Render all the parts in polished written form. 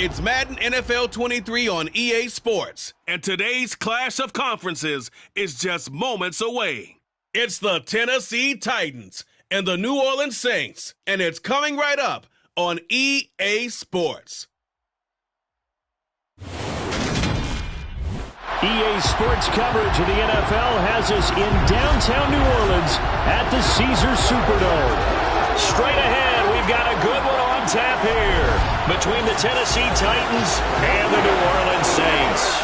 It's Madden NFL 23 on EA Sports, and today's clash of conferences is just moments away. It's the Tennessee Titans and the New Orleans Saints, and it's coming right up on EA Sports. EA Sports coverage of the NFL has us in downtown New Orleans at the Caesars Superdome. Straight ahead, we've got a good one on tap here between the Tennessee Titans and the New Orleans Saints.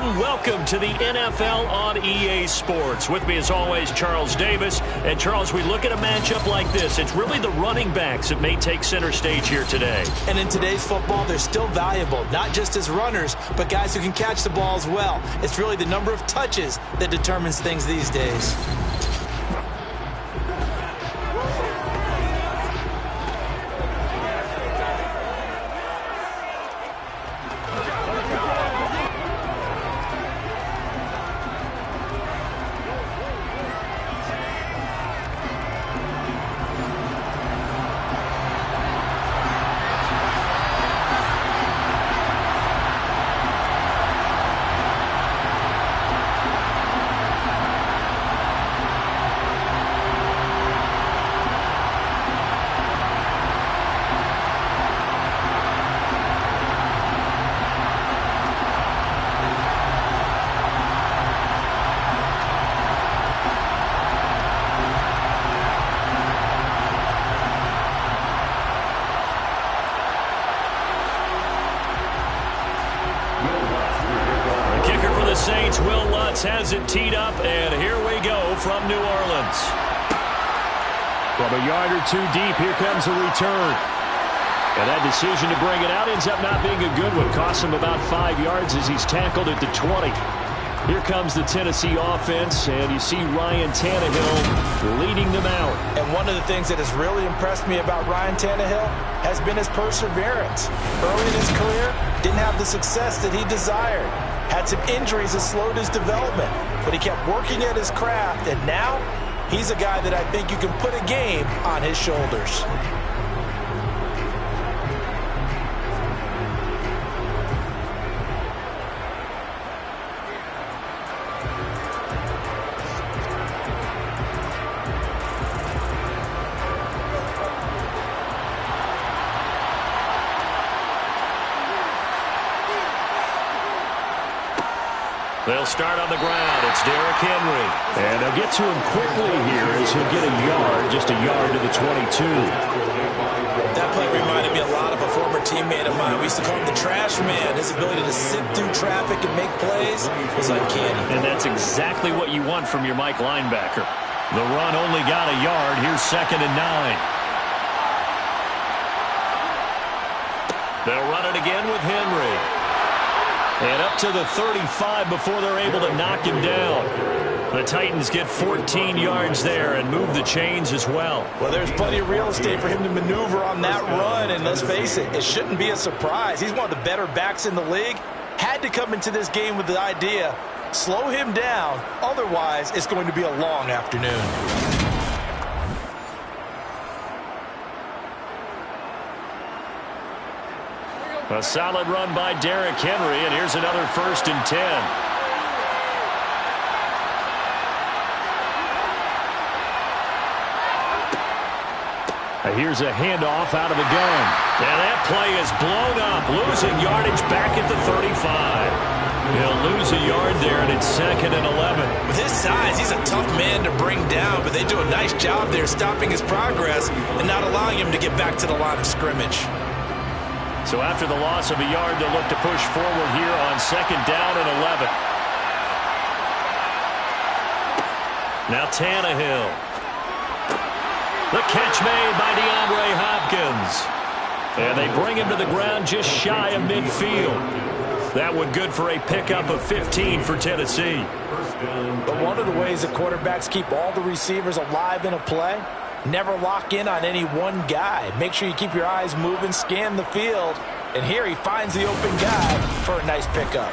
Welcome to the NFL on EA Sports. With me, as always, Charles Davis. And, Charles, we look at a matchup like this. It's really the running backs that may take center stage here today. And in today's football, they're still valuable, not just as runners, but guys who can catch the ball as well. It's really the number of touches that determines things these days. Has it teed up, and here we go from New Orleans. From a yard or two deep, here comes a return. And that decision to bring it out ends up not being a good one. Costs him about 5 yards as he's tackled at the 20. Here comes the Tennessee offense, and you see Ryan Tannehill leading them out. And one of the things that has really impressed me about Ryan Tannehill has been his perseverance. Early in his career, didn't have the success that he desired. Had some injuries that slowed his development, but he kept working at his craft, and now he's a guy that I think you can put a game on his shoulders. They'll start on the ground. It's Derrick Henry. And they'll get to him quickly here as he'll get a yard, just a yard to the 22. That play reminded me a lot of a former teammate of mine. We used to call him the trash man. His ability to sit through traffic and make plays was uncanny. And that's exactly what you want from your Mike linebacker. The run only got a yard. Here's 2nd and 9. They'll run it again with Henry. And up to the 35 before they're able to knock him down. The Titans get 14 yards there and move the chains as well. Well, there's plenty of real estate for him to maneuver on that run. And let's face it, it shouldn't be a surprise. He's one of the better backs in the league. Had to come into this game with the idea, slow him down. Otherwise, it's going to be a long afternoon. A solid run by Derrick Henry, and here's another 1st and 10. Here's a handoff out of the gun. And that play is blown up, losing yardage back at the 35. He'll lose a yard there, and it's 2nd and 11. With his size, he's a tough man to bring down, but they do a nice job there stopping his progress and not allowing him to get back to the line of scrimmage. So after the loss of a yard, they'll look to push forward here on 2nd down and 11. Now Tannehill. The catch made by DeAndre Hopkins. And they bring him to the ground just shy of midfield. That one good for a pickup of 15 for Tennessee. But one of the ways that quarterbacks keep all the receivers alive in a play, never lock in on any one guy. Make sure you keep your eyes moving, scan the field. And here he finds the open guy for a nice pickup.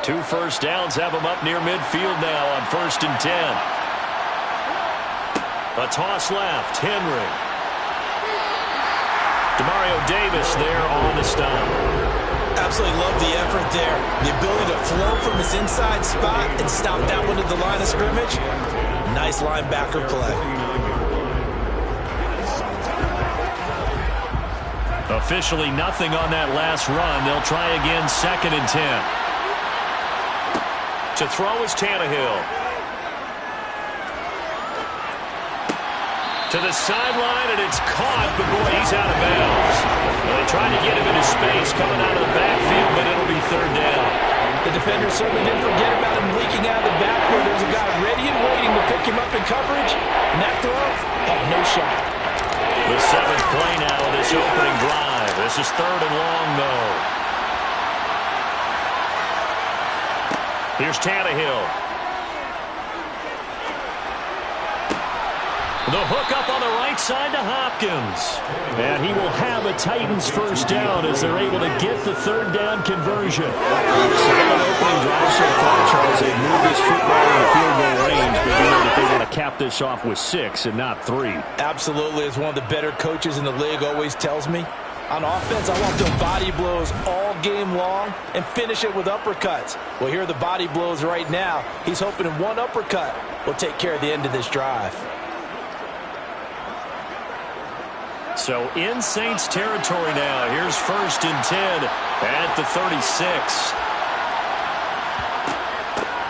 2 first downs have him up near midfield now on 1st and 10. A toss left. Henry. Demario Davis there on the stop. Absolutely love the effort there. The ability to flow from his inside spot and stop that one at the line of scrimmage. Nice linebacker play. Officially nothing on that last run. They'll try again 2nd and 10. To throw is Tannehill. To the sideline, and it's caught, but boy, he's out of bounds. Well, they tried to get him into space coming out of the backfield, but it'll be 3rd down. The defender certainly didn't forget about him leaking out of the backfield. There's a guy ready and waiting to pick him up in coverage, and that throw had no shot. The 7th play now of this opening drive. This is 3rd and long, though. Here's Tannehill. The hook up on the right side to Hopkins. And he will have a Titans first down as they're able to get the 3rd down conversion. Solid opening drive so far, Charles. They've moved this football in the field goal range, but you know that they want to cap this off with 6 and not 3. Absolutely. As one of the better coaches in the league always tells me, on offense, I want those body blows all game long and finish it with uppercuts. Well, here are the body blows right now. He's hoping in one uppercut will take care of the end of this drive. So in Saints territory now. Here's 1st and 10 at the 36.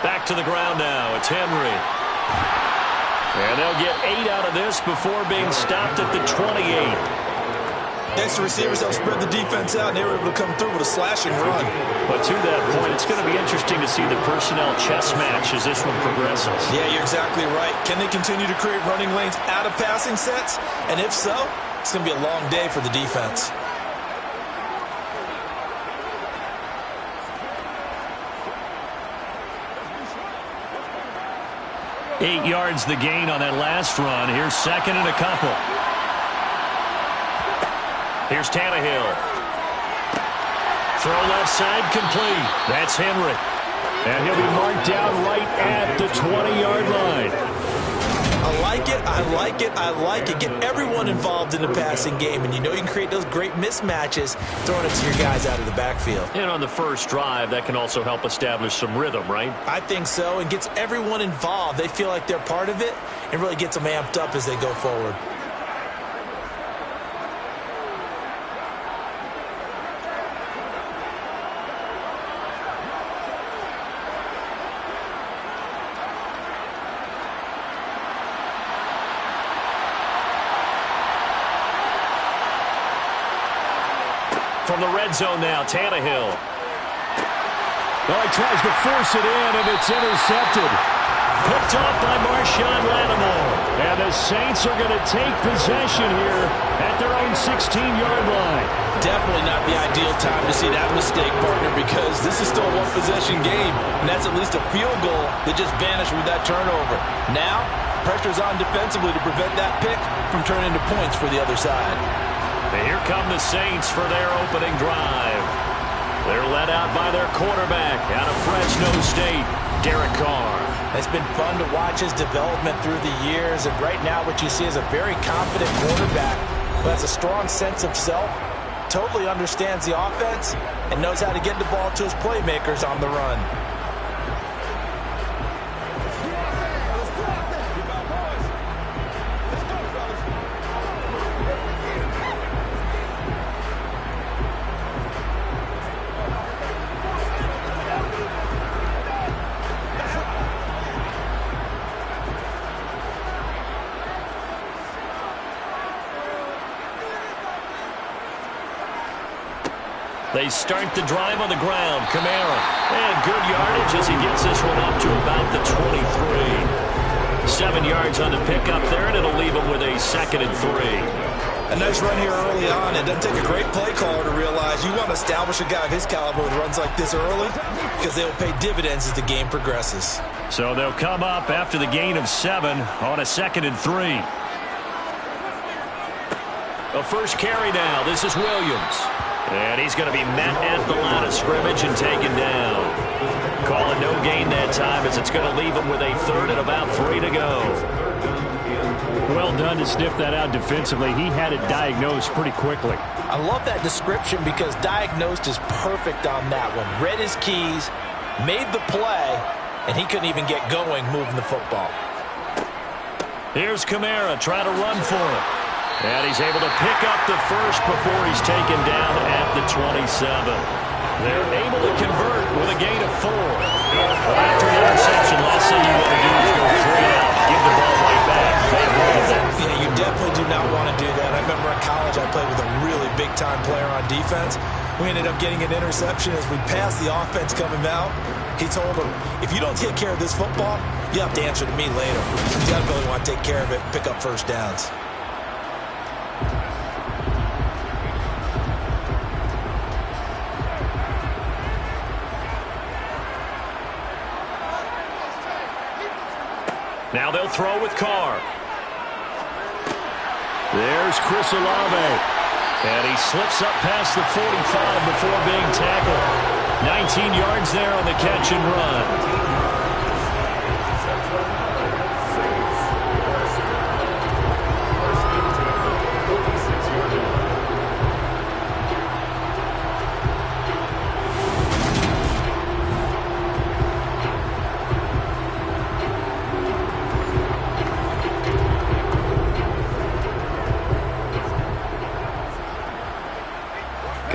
Back to the ground now. It's Henry. And they'll get 8 out of this before being stopped at the 28. Next to receivers, they'll spread the defense out, and they were able to come through with a slashing run. But to that point, it's going to be interesting to see the personnel chess match as this one progresses. Yeah, you're exactly right. Can they continue to create running lanes out of passing sets? And if so, it's going to be a long day for the defense. Eight yards the gain on that last run. Here's 2nd and a couple. Here's Tannehill. Throw left side complete. That's Henry. And he'll be marked down right at the 20-yard line. I like it, I like it, I like it. Get everyone involved in the passing game, and you know you can create those great mismatches throwing it to your guys out of the backfield. And on the first drive, that can also help establish some rhythm, right? I think so, and gets everyone involved. They feel like they're part of it, and really gets them amped up as they go forward. From the red zone now, Tannehill. Well, he tries to force it in, and it's intercepted. Picked off by Marshawn Lattimore. And the Saints are going to take possession here at their own 16-yard line. Definitely not the ideal time to see that mistake, partner, because this is still a one-possession game, and that's at least a field goal that just vanished with that turnover. Now, pressure's on defensively to prevent that pick from turning into points for the other side. And here come the Saints for their opening drive. They're led out by their quarterback out of Fresno State, Derek Carr. It's been fun to watch his development through the years, and right now what you see is a very confident quarterback who has a strong sense of self, totally understands the offense, and knows how to get the ball to his playmakers on the run. They start the drive on the ground. Kamara. And good yardage as he gets this one up to about the 23. 7 yards on the pickup there, and it'll leave him with a 2nd and 3. A nice run here early on. It doesn't take a great play caller to realize you want to establish a guy of his caliber with runs like this early because they will pay dividends as the game progresses. So they'll come up after the gain of 7 on a 2nd and 3. A first carry now. This is Williams. And he's going to be met at the line of scrimmage and taken down. Calling no gain that time as it's going to leave him with a third and about 3 to go. Well done to sniff that out defensively. He had it diagnosed pretty quickly. I love that description because diagnosed is perfect on that one. Read his keys, made the play, and he couldn't even get going moving the football. Here's Kamara trying to run for it. And he's able to pick up the first before he's taken down at the 27. They're able to convert with a gain of 4. Well, after the interception, last thing you want to do is go 3 out, give the ball right back. Yeah, you definitely do not want to do that. I remember in college I played with a really big-time player on defense. We ended up getting an interception as we passed the offense coming out. He told him, if you don't take care of this football, you have to answer to me later. You definitely want to take care of it and pick up first downs. Now they'll throw with Carr. There's Chris Olave. And he slips up past the 45 before being tackled. 19 yards there on the catch and run.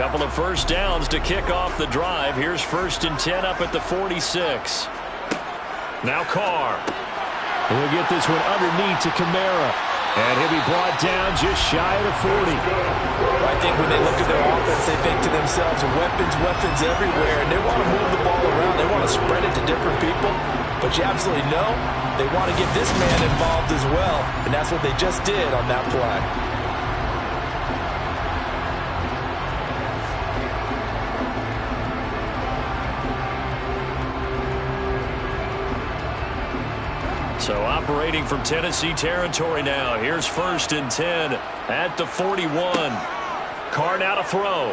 Couple of first downs to kick off the drive. Here's 1st and 10 up at the 46. Now Carr. He'll get this one underneath to Kamara. And he'll be brought down just shy of the 40. I think when they look at their offense, they think to themselves, weapons everywhere. And they want to move the ball around. They want to spread it to different people. But you absolutely know they want to get this man involved as well. And that's what they just did on that play. So operating from Tennessee territory now. Here's 1st and 10 at the 41. Carr now to throw.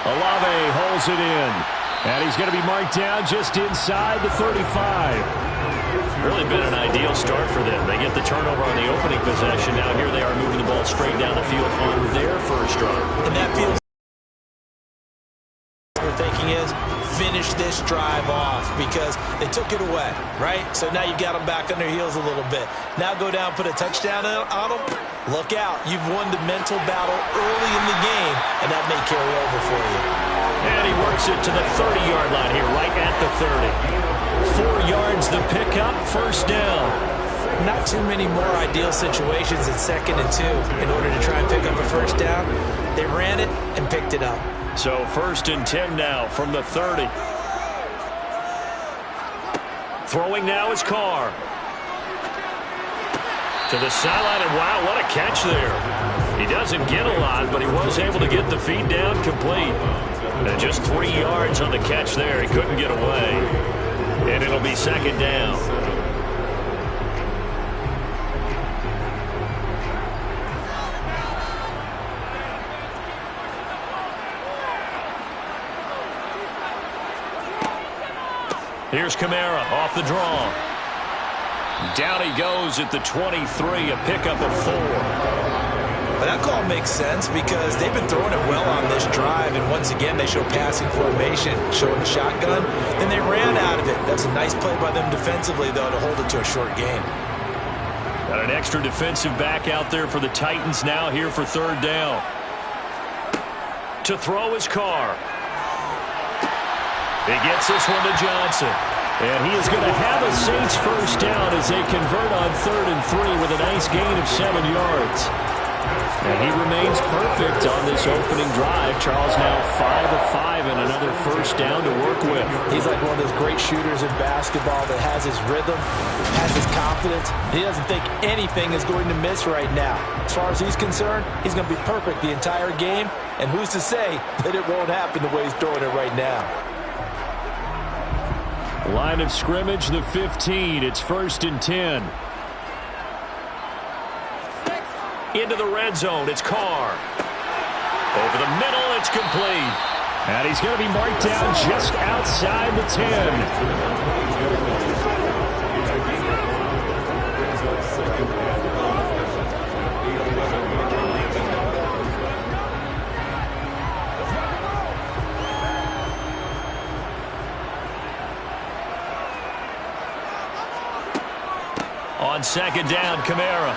Olave holds it in. And he's going to be marked down just inside the 35. Really been an ideal start for them. They get the turnover on the opening possession. Now here they are moving the ball straight down the field on their first drive. And that feels we're thinking is finish this drive off because they took it away, right? So now you got them back on their heels a little bit. Now go down, put a touchdown on them. Look out. You've won the mental battle early in the game, and that may carry over for you. And he works it to the 30-yard line here, right at the 30. 4 yards the pickup, first down. Not too many more ideal situations at 2nd and 2 in order to try and pick up a first down. They ran it and picked it up. So 1st and 10 now from the 30. Throwing now is Carr. To the sideline, and wow, what a catch there. He doesn't get a lot, but he was able to get the feed down complete. And just 3 yards on the catch there. He couldn't get away. And it'll be 2nd down. Here's Kamara off the draw. Down he goes at the 23, a pickup of 4. But that call makes sense because they've been throwing it well on this drive, and once again they show passing formation, showing the shotgun. Then they ran out of it. That's a nice play by them defensively, though, to hold it to a short game. Got an extra defensive back out there for the Titans now here for 3rd down. To throw his Carr. He gets this one to Johnson. And he is going to have a Saints first down as they convert on 3rd and 3 with a nice gain of 7 yards. And he remains perfect on this opening drive. Charles now 5 of 5 and another first down to work with. He's like one of those great shooters in basketball that has his rhythm, has his confidence. He doesn't think anything is going to miss right now. As far as he's concerned, he's going to be perfect the entire game. And who's to say that it won't happen the way he's throwing it right now? Line of scrimmage, the 15. It's 1st and 10. Into the red zone, it's Carr. Over the middle, it's complete. And he's going to be marked down just outside the 10. On second down, Kamara.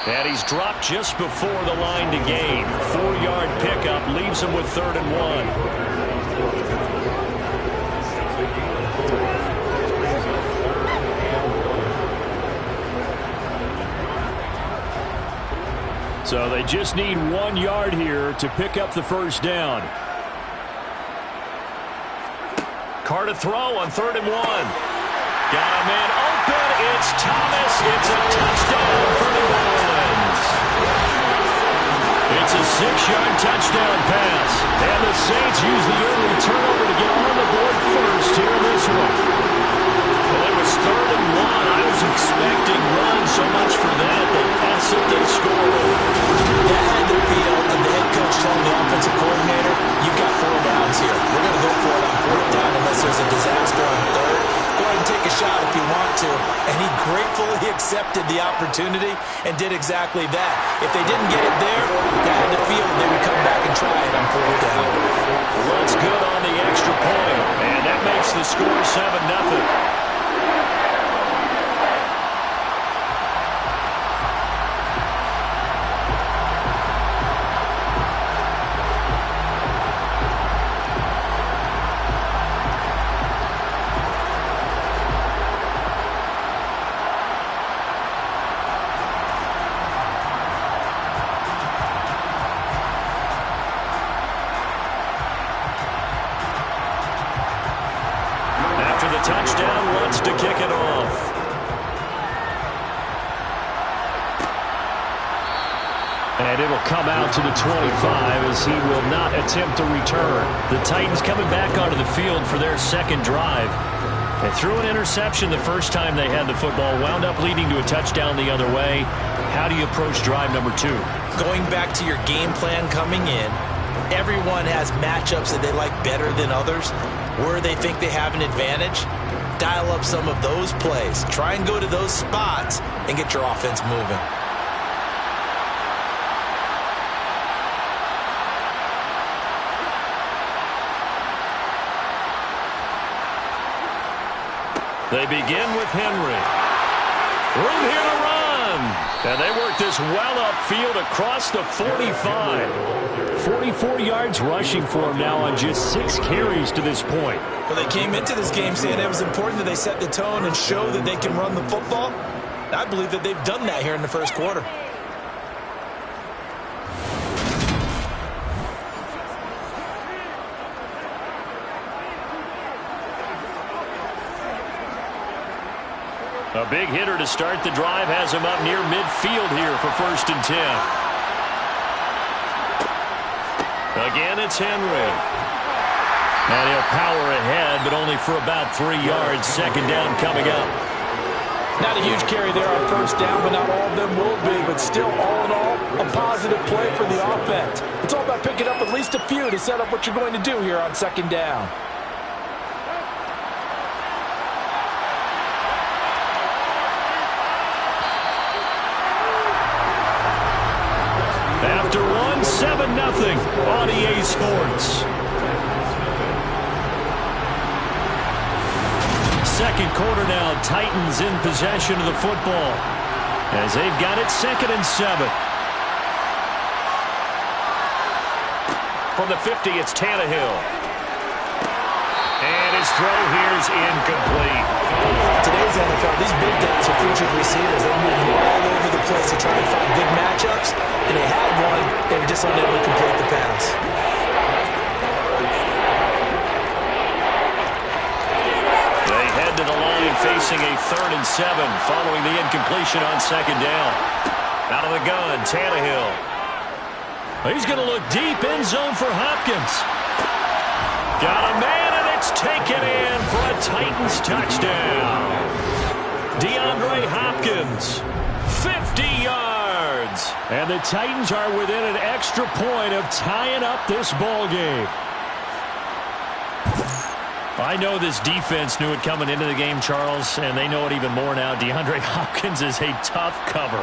And he's dropped just before the line to gain. 4-yard pickup leaves him with 3rd and 1. So they just need 1 yard here to pick up the first down. Carr to throw on 3rd and 1. Got a man open. It's Thomas. It's a touchdown for New Orleans. It's a 6-yard touchdown pass. And the Saints use the early turnover to get on the board first here in this one. Well, it was 3rd and 1. I was expecting run so much for that. They pass it, they score. That had to be the head coach telling the offensive coordinator, you've got 4 downs here. We're going to go for it on 4th down unless there's a disaster on 3rd. Go ahead and take a shot if you want to. And he gratefully accepted the opportunity and did exactly that. If they didn't get it there, they had the feel they would come back and try it on 4th down. Looks good on the extra point. And that makes the score 7-0. Touchdown wants to kick it off. And it'll come out to the 25 as he will not attempt to return. The Titans coming back onto the field for their second drive. They threw an interception the first time they had the football, wound up leading to a touchdown the other way. How do you approach drive number 2? Going back to your game plan coming in, everyone has matchups that they like better than others, where they think they have an advantage. Dial up some of those plays. Try and go to those spots and get your offense moving. They begin with Henry. Room here to run. And they work this well upfield across the 45. 44 yards rushing for him now on just 6 carries to this point. Well, they came into this game saying it was important that they set the tone and show that they can run the football. I believe that they've done that here in the first quarter. A big hitter to start the drive has him up near midfield here for 1st and 10. Again, it's Henry. And he'll power ahead, but only for about 3 yards. Second down coming up. Not a huge carry there on 1st down, but not all of them will be. But still, all in all, a positive play for the offense. It's all about picking up at least a few to set up what you're going to do here on 2nd down. After 7-0 on EA Sports. Second quarter now, Titans in possession of the football as they've got it 2nd and 7. From the 50, it's Tannehill. And his throw here is incomplete. Today's NFL, these big guys are featured receivers. They move all over the place to try and find good matchups. And they had one, they were just unable to complete the pass. They head to the line facing a 3rd and 7 following the incompletion on 2nd down. Out of the gun, Tannehill. He's going to look deep, end zone for Hopkins. Got a man, and it's taken in for a Titans touchdown. DeAndre Hopkins, 50 yards. yards. And the Titans are within an extra point of tying up this ball game. I know this defense knew it coming into the game, Charles, and they know it even more now. DeAndre Hopkins is a tough cover.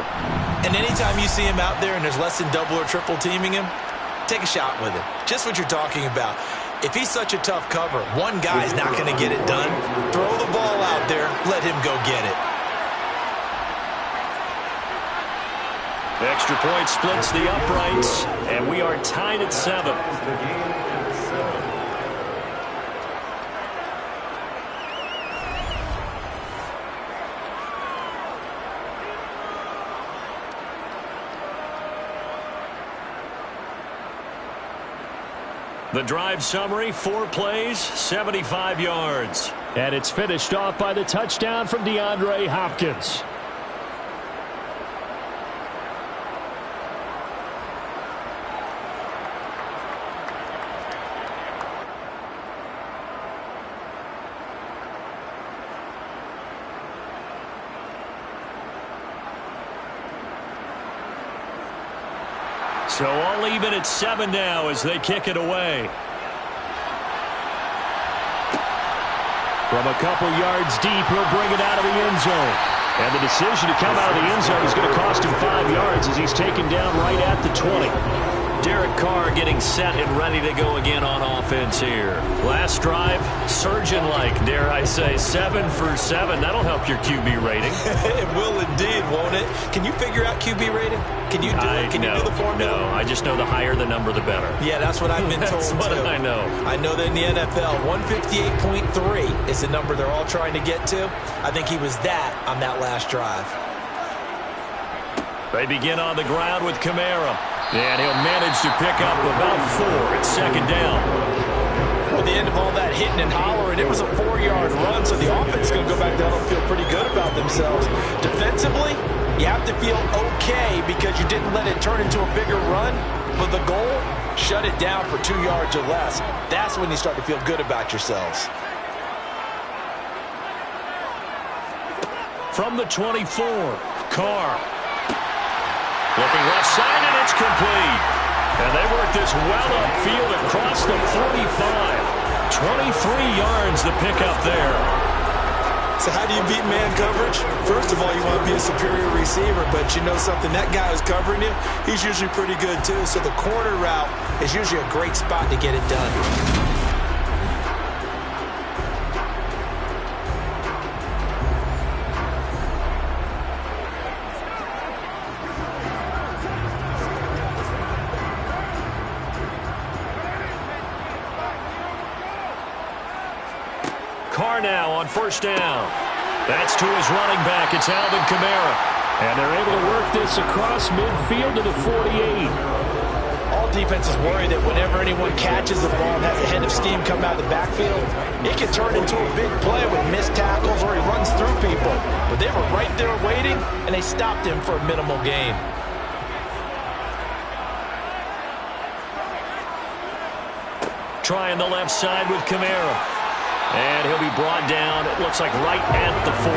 And anytime you see him out there and there's less than double or triple teaming him, take a shot with him. Just what you're talking about. If he's such a tough cover, one guy's not going to get it done. Throw the ball out there. Let him go get it. The extra point splits the uprights, and we are tied at 7. The drive summary, 4 plays, 75 yards. And it's finished off by the touchdown from DeAndre Hopkins. So all even at 7 now as they kick it away. From a couple yards deep, he'll bring it out of the end zone. And the decision to come out of the end zone is going to cost him 5 yards as he's taken down right at the 20. Derek Carr getting set and ready to go again on offense here. Last drive, surgeon-like, dare I say, 7 for 7. That'll help your QB rating. It will indeed, won't it? Can you figure out QB rating? Can you do it? Can you do the formula? No, I just know the higher the number, the better. Yeah, that's what I've been told, That's what too. I know. I know that in the NFL, 158.3 is the number they're all trying to get to. I think he was that on that last drive. They begin on the ground with Kamara. And he'll manage to pick up about 4 at second down. At the end of all that hitting and hollering, it was a 4-yard run, so the offense is going to go back down and feel pretty good about themselves. Defensively, you have to feel okay because you didn't let it turn into a bigger run, but the goal, shut it down for 2 yards or less. That's when you start to feel good about yourselves. From the 24, Carr. Looking left side, and it's complete. And they work this well upfield across the 45. 23 yards the pickup there. So how do you beat man coverage? First of all, you want to be a superior receiver, but you know something, that guy who's covering you, he's usually pretty good too. So the corner route is usually a great spot to get it done. Carr now on first down. That's to his running back. It's Alvin Kamara. And they're able to work this across midfield to the 48. All defenses worry that whenever anyone catches the ball and has a head of steam come out of the backfield, it can turn into a big play with missed tackles or he runs through people. But they were right there waiting, and they stopped him for a minimal gain. Trying the left side with Kamara. And he'll be brought down, it looks like right at the 40.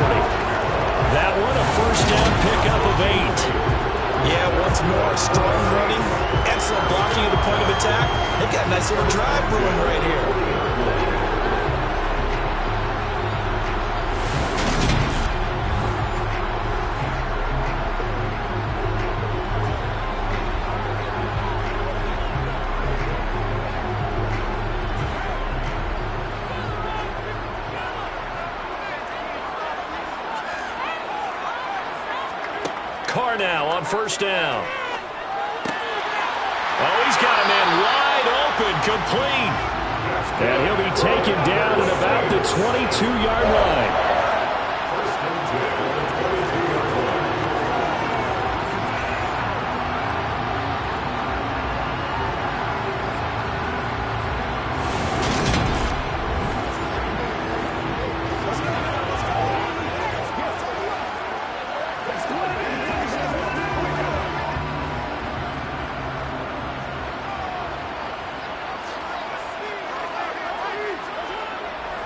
That one, a first down pickup of 8. Yeah, once more, strong running, excellent blocking at the point of attack. They've got a nice little drive brewing right here. Carr now on first down. Oh, he's got a man wide open, complete. And he'll be taken down at about the 22-yard line.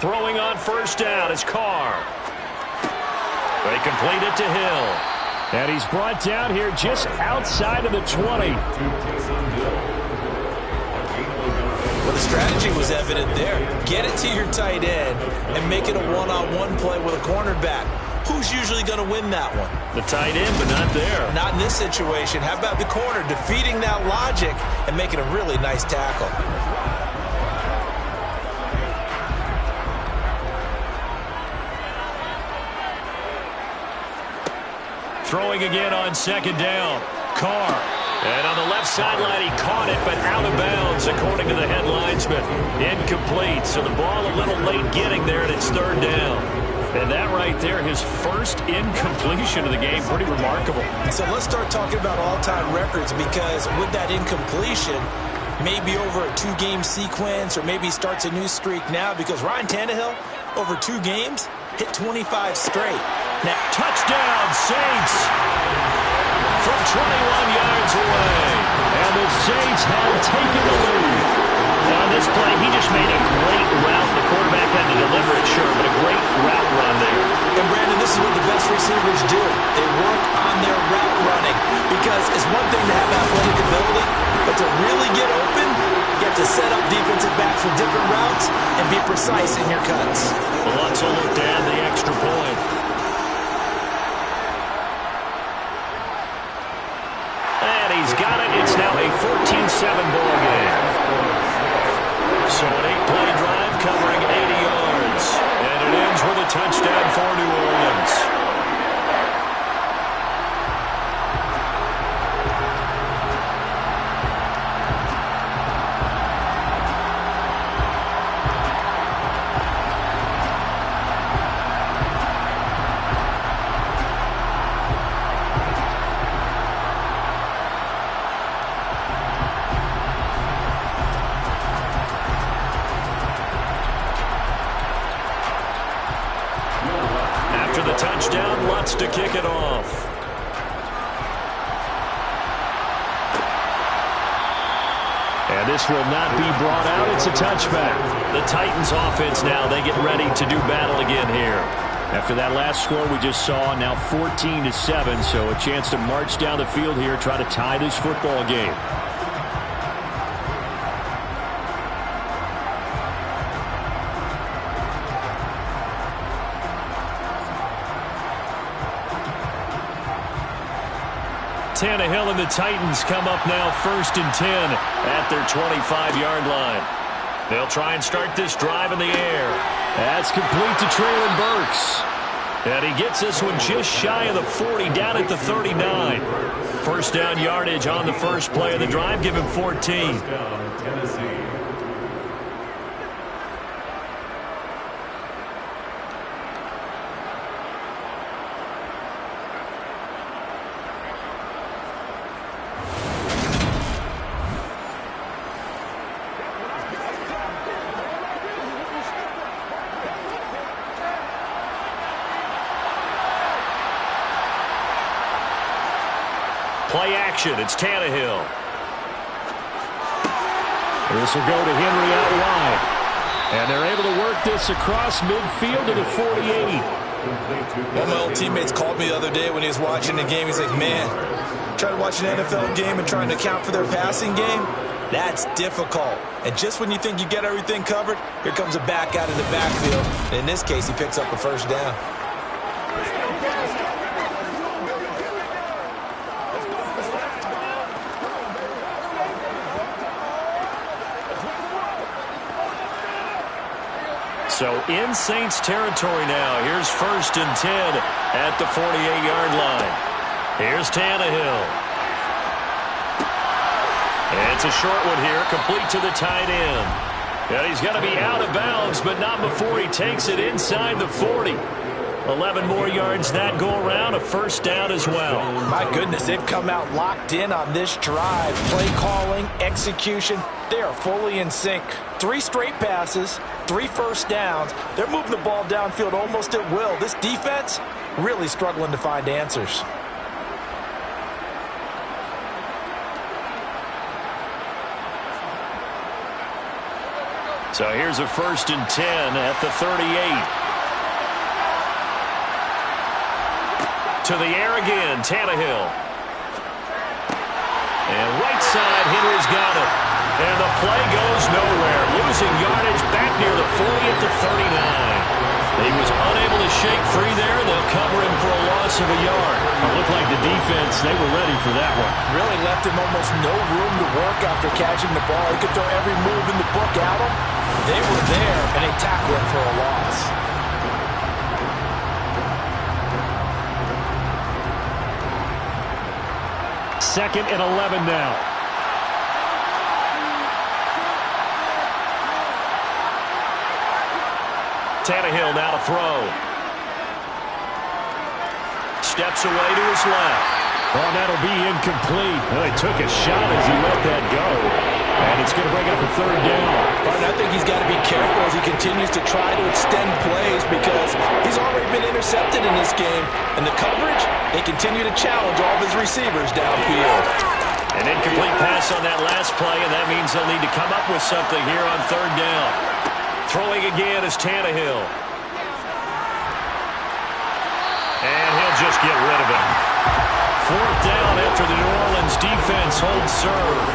Throwing on first down is Carr. They complete it to Hill. And he's brought down here just outside of the 20. Well, the strategy was evident there. Get it to your tight end and make it a one-on-one play with a cornerback. Who's usually going to win that one? The tight end, but not there. Not in this situation. How about the corner defeating that logic and making a really nice tackle? Throwing again on second down. Carr. And on the left sideline, he caught it, but out of bounds, according to the head linesman. Incomplete, so the ball a little late getting there, and it's third down. And that right there, his first incompletion of the game, pretty remarkable. So let's start talking about all-time records, because with that incompletion, maybe over a two-game sequence, or maybe starts a new streak now, because Ryan Tannehill, over 2 games, hit 25 straight. Now, touchdown, Saints! From 21 yards away. And the Saints have taken the lead. On this play, he just made a great route. The quarterback had to deliver it, sure, but a great route run there. And, Brandon, this is what the best receivers do. They work on their route running. Because it's one thing to have athletic ability, but to really get open, you have to set up defensive backs with different routes and be precise in your cuts. Well, let's look to add the extra point. And he's got it. It's now a 14-7 ball game. So an 8-play drive covering 80 yards. And it ends with a touchdown for New Orleans. Touchdown, Lutz to kick it off. And this will not be brought out. It's a touchback. The Titans offense now, they get ready to do battle again here. After that last score we just saw, now 14-7, so a chance to march down the field here, try to tie this football game. Tannehill and the Titans come up now 1st and 10 at their 25-yard line. They'll try and start this drive in the air. That's complete to Treylon Burks. And he gets this one just shy of the 40, down at the 39. First down yardage on the first play of the drive, give him 14. Play action. It's Tannehill. This will go to Henry out wide. And they're able to work this across midfield to the 48. One of my old teammates called me the other day when he was watching the game. He's like, man, trying to watch an NFL game and trying to account for their passing game, that's difficult. And just when you think you get everything covered, here comes a back out of the backfield. And in this case, he picks up a first down. So in Saints territory now. Here's 1st and 10 at the 48-yard line. Here's Tannehill. And it's a short one here, complete to the tight end. And he's going to be out of bounds, but not before he takes it inside the 40. 11 more yards that go around, a first down as well. My goodness, they've come out locked in on this drive. Play calling, execution, they are fully in sync. 3 straight passes, 3 first downs. They're moving the ball downfield almost at will. This defense really struggling to find answers. So here's a 1st and 10 at the 38. To the air again, Tannehill. And right side, Henry's got it. And the play goes nowhere. Losing yardage back near the 40 at the 39. He was unable to shake free there. They'll cover him for a loss of a yard. It looked like the defense, they were ready for that one. Really left him almost no room to work after catching the ball. He could throw every move in the book at him. They were there, and they tackled him for a loss. Second and 11 now. Tannehill now to throw. Steps away to his left. Oh, that'll be incomplete. Well, he took a shot as he let that go. And it's going to bring up a third down. But I think he's got to be careful as he continues to try to extend plays because he's already been intercepted in this game. And the coverage, they continue to challenge all of his receivers downfield. An incomplete pass on that last play, and that means they'll need to come up with something here on third down. Throwing again is Tannehill. And he'll just get rid of it. Fourth down after the New Orleans defense holds serve.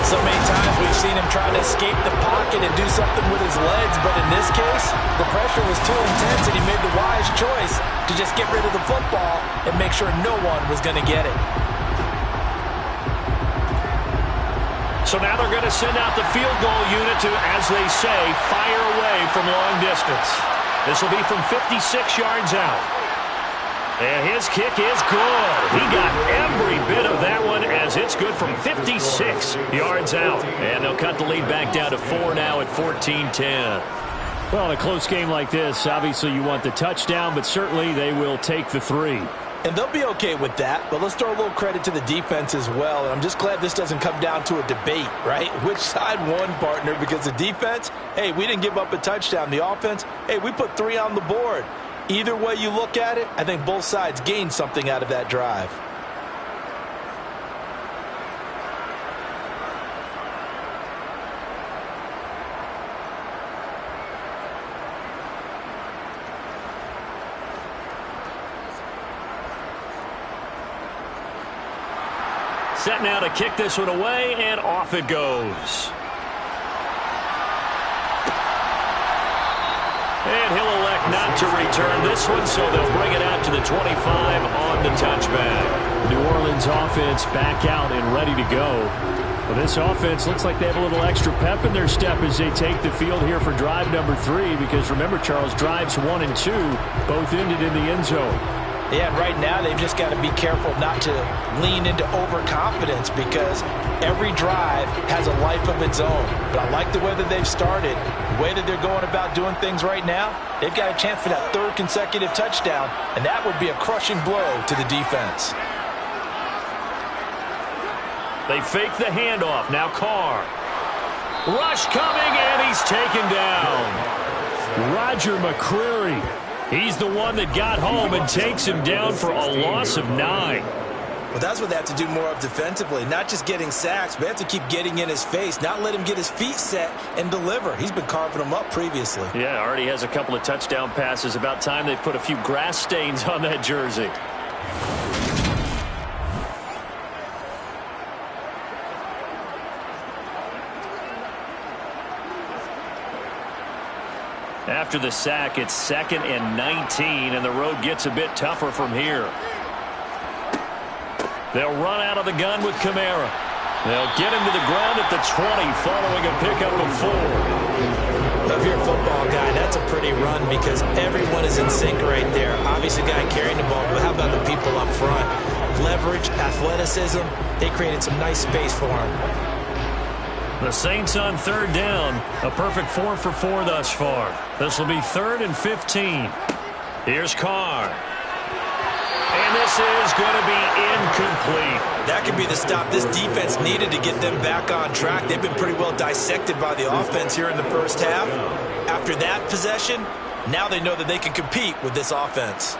So many times we've seen him try to escape the pocket and do something with his legs, but in this case, the pressure was too intense and he made the wise choice to just get rid of the football and make sure no one was going to get it. So now they're going to send out the field goal unit to, as they say, fire away from long distance. This will be from 56 yards out. And his kick is good. He got every bit of that one as it's good from 56 yards out. And they'll cut the lead back down to 4 now at 14-10. Well, in a close game like this, obviously you want the touchdown, but certainly they will take the 3. And they'll be okay with that, but let's throw a little credit to the defense as well. And I'm just glad this doesn't come down to a debate, right? Which side won, partner? Because the defense, hey, we didn't give up a touchdown. The offense, hey, we put 3 on the board. Either way you look at it, I think both sides gained something out of that drive. Set now to kick this one away, and off it goes. And he'll elect not to return this one, so they'll bring it out to the 25 on the touchback. New Orleans offense back out and ready to go. Well, this offense looks like they have a little extra pep in their step as they take the field here for drive number 3, because remember, Charles, drives 1 and 2 both ended in the end zone. Yeah, right now they've just got to be careful not to lean into overconfidence because every drive has a life of its own. But I like the way that they've started, the way that they're going about doing things right now. They've got a chance for that 3rd consecutive touchdown, and that would be a crushing blow to the defense. They fake the handoff. Now Carr. Rush coming, and he's taken down. Roger McCreary. He's the one that got home and takes him down for a loss of 9. Well, that's what they have to do more of defensively, not just getting sacks, but they have to keep getting in his face, not let him get his feet set and deliver. He's been carving them up previously. Yeah, already has a couple of touchdown passes. About time they put a few grass stains on that jersey. After the sack, it's 2nd and 19, and the road gets a bit tougher from here. They'll run out of the gun with Kamara. They'll get him to the ground at the 20 following a pickup of 4. If you're a football guy, that's a pretty run because everyone is in sync right there. Obviously, the guy carrying the ball, but how about the people up front? Leverage, athleticism, they created some nice space for him. The Saints on 3rd down. A perfect 4 for 4 thus far. This will be 3rd and 15. Here's Carr. And this is going to be incomplete. That could be the stop this defense needed to get them back on track. They've been pretty well dissected by the offense here in the first half. After that possession, now they know that they can compete with this offense.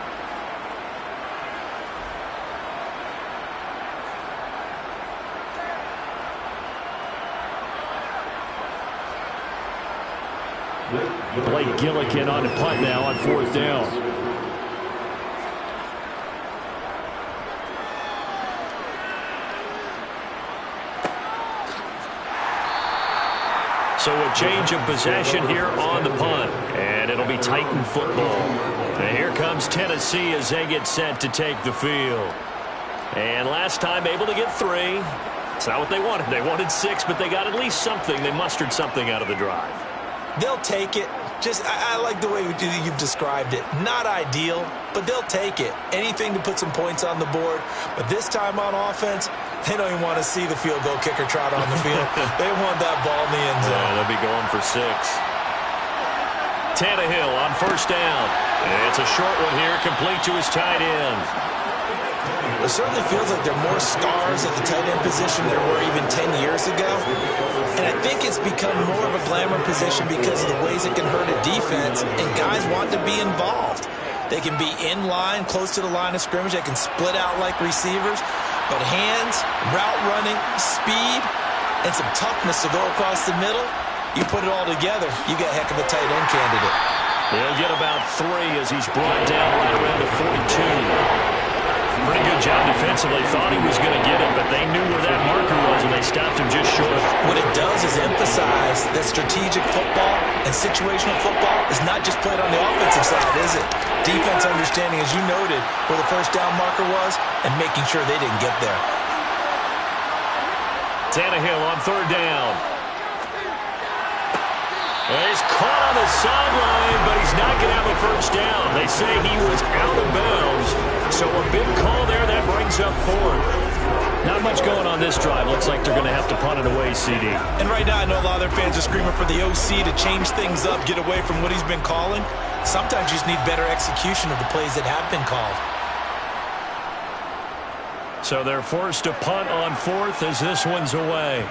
Blake Gillikin on the punt now on 4th down. So a change of possession here on the punt. And it'll be Titan football. And here comes Tennessee as they get set to take the field. And last time able to get 3. It's not what they wanted. They wanted 6, but they got at least something. They mustered something out of the drive. They'll take it. I like the way you've described it. Not ideal, but they'll take it. Anything to put some points on the board. But this time on offense, they don't even want to see the field goal kicker trot on the field. They want that ball in the end zone. Yeah, they'll be going for 6. Tannehill on first down. And it's a short one here, complete to his tight end. It certainly feels like there are more stars at the tight end position than there were even 10 years ago. And I think it's become more of a glamour position because of the ways it can hurt a defense, and guys want to be involved. They can be in line, close to the line of scrimmage. They can split out like receivers. But hands, route running, speed, and some toughness to go across the middle, you put it all together, you got a heck of a tight end candidate. He'll get about 3 as he's brought down right around the 42. Pretty good job defensively. Thought he was going to get it, but they knew where that marker was, and they stopped him just short. What it does is emphasize that strategic football and situational football is not just played on the offensive side, is it? Defense understanding, as you noted, where the first down marker was and making sure they didn't get there. Tannehill on third down. And he's caught on the sideline, but he's not going to have a first down. They say he was out of bounds. So a big call there. That brings up 4th. Not much going on this drive. Looks like they're going to have to punt it away, CD. And right now I know a lot of their fans are screaming for the OC to change things up, get away from what he's been calling. Sometimes you just need better execution of the plays that have been called. So they're forced to punt on 4th as this one's away.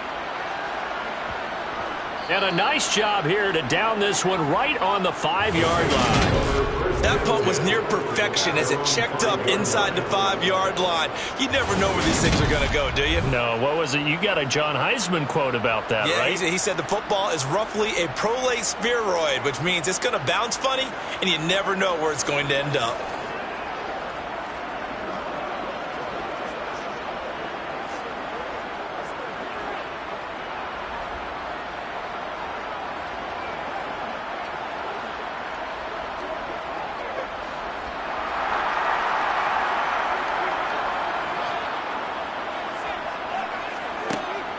And a nice job here to down this one right on the 5-yard line. That punt was near perfection as it checked up inside the 5-yard line. You never know where these things are going to go, do you? No, what was it? You got a John Heisman quote about that, yeah, right? He said the football is roughly a prolate spheroid, which means it's going to bounce funny, and you never know where it's going to end up.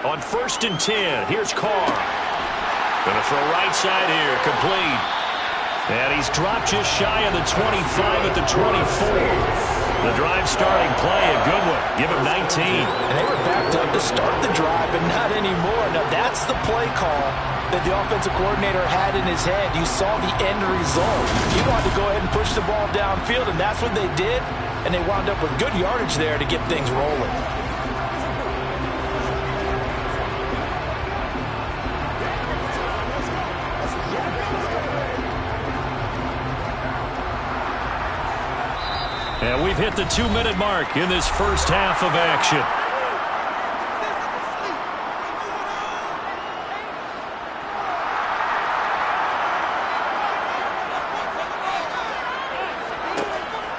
On 1st and 10, here's Carr. Going to throw right side here, complete. And he's dropped just shy of the 25 at the 24. The drive starting play, a good one. Give him 19. And they were backed up to start the drive, but not anymore. Now that's the play call that the offensive coordinator had in his head. You saw the end result. He wanted to go ahead and push the ball downfield, and that's what they did. And they wound up with good yardage there to get things rolling. And we've hit the 2-minute mark in this first half of action.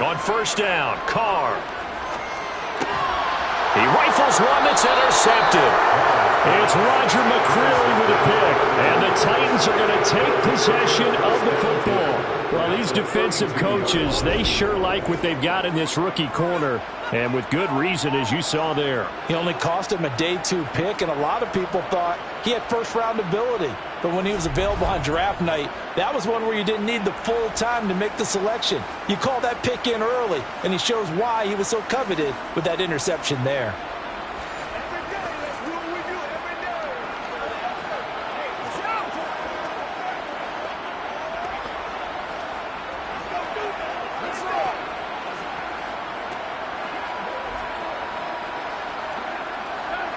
On first down, Carr. He rifles one that's intercepted. It's Roger McCreary with a pick. And the Titans are going to take possession of the football. Well, these defensive coaches, they sure like what they've got in this rookie corner. And with good reason, as you saw there. He only cost him a day 2 pick, and a lot of people thought he had first-round ability. But when he was available on draft night, that was one where you didn't need the full time to make the selection. You call that pick in early, and he shows why he was so coveted with that interception there.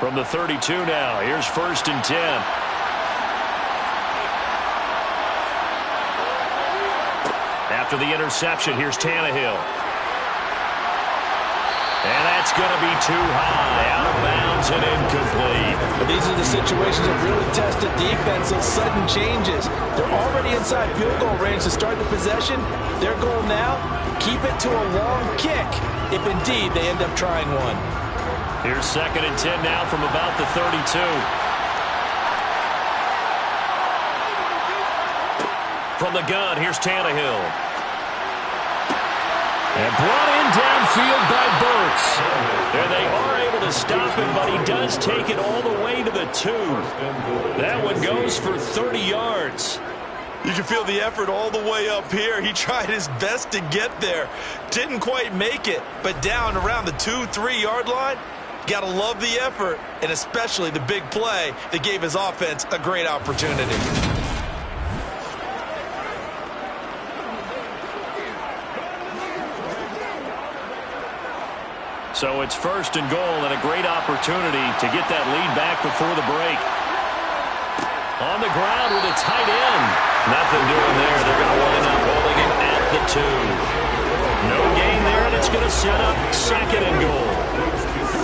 From the 32 now, here's 1st and 10. After the interception, here's Tannehill. And that's going to be too high, out of bounds and incomplete. But these are the situations that really test the defense, those sudden changes. They're already inside field goal range to start the possession. Their goal now, keep it to a long kick, if indeed they end up trying one. Here's 2nd and 10 now from about the 32. From the gun, here's Tannehill. And brought in downfield by Burks. And they are able to stop him, but he does take it all the way to the 2. That one goes for 30 yards. You can feel the effort all the way up here. He tried his best to get there. Didn't quite make it, but down around the 2-3 yard line, got to love the effort, and especially the big play that gave his offense a great opportunity. So it's 1st and goal and a great opportunity to get that lead back before the break. On the ground with a tight end. Nothing doing there. They're going to wind up holding him at the 2. No gain there, and it's going to set up 2nd and goal.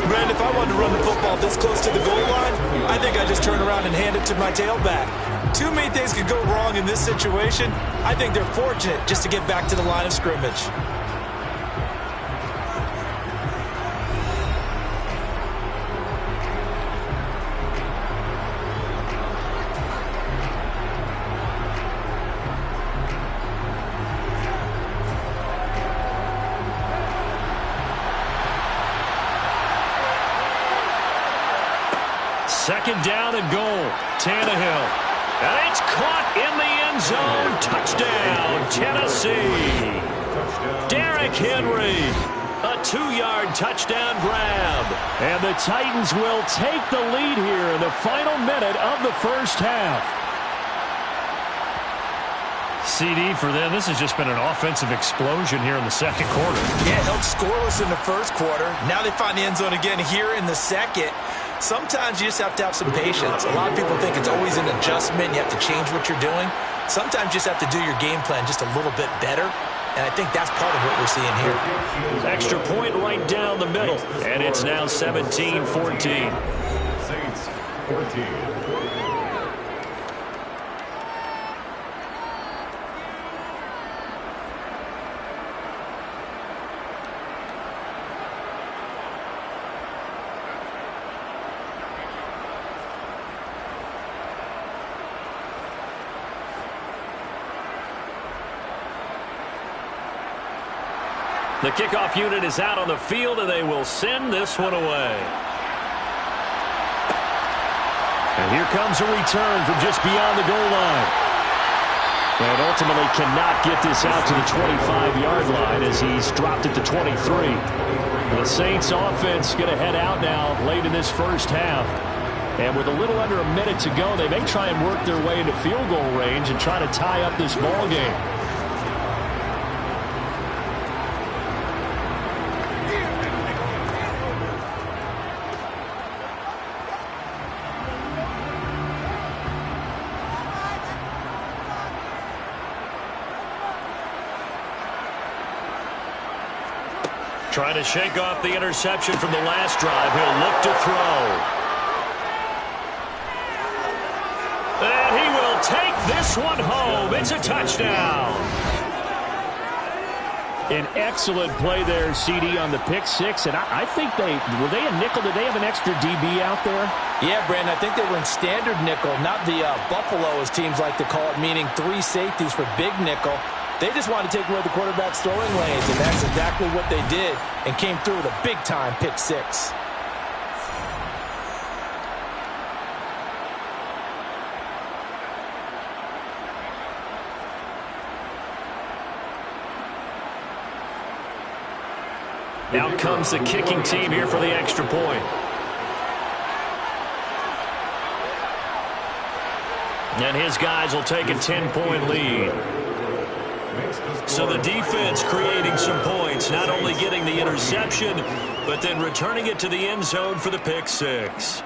Brand, if I wanted to run the football this close to the goal line, I think I just turn around and hand it to my tailback. Too many things could go wrong in this situation. I think they're fortunate just to get back to the line of scrimmage. Second down and goal. Tannehill. And it's caught in the end zone. Touchdown, Tennessee. Derrick Henry. A 2-yard touchdown grab. And the Titans will take the lead here in the final minute of the first half. CD for them, this has just been an offensive explosion here in the second quarter. Yeah, held scoreless in the first quarter. Now they find the end zone again here in the second. Sometimes you just have to have some patience. A lot of people think it's always an adjustment. You have to change what you're doing. Sometimes you just have to do your game plan just a little bit better. And I think that's part of what we're seeing here. Extra point right down the middle. And it's now 17-14. Saints 14. The kickoff unit is out on the field, and they will send this one away. And here comes a return from just beyond the goal line. And ultimately cannot get this out to the 25-yard line as he's dropped it to 23. The Saints offense going to head out now late in this first half. And with a little under a minute to go, they may try and work their way into field goal range and try to tie up this ball game. Trying to shake off the interception from the last drive. He'll look to throw. And he will take this one home. It's a touchdown. An excellent play there, CD, on the pick six. And I think were they a nickel? Did they have an extra DB out there? Yeah, Brandon, I think they were in standard nickel, not the Buffalo, as teams like to call it, meaning 3 safeties for big nickel. They just wanted to take away the quarterback's throwing lanes, and that's exactly what they did, and came through with a big-time pick six. Out comes the kicking team here for the extra point. And his guys will take a 10-point lead. So the defense creating some points, not only getting the interception, but then returning it to the end zone for the pick six.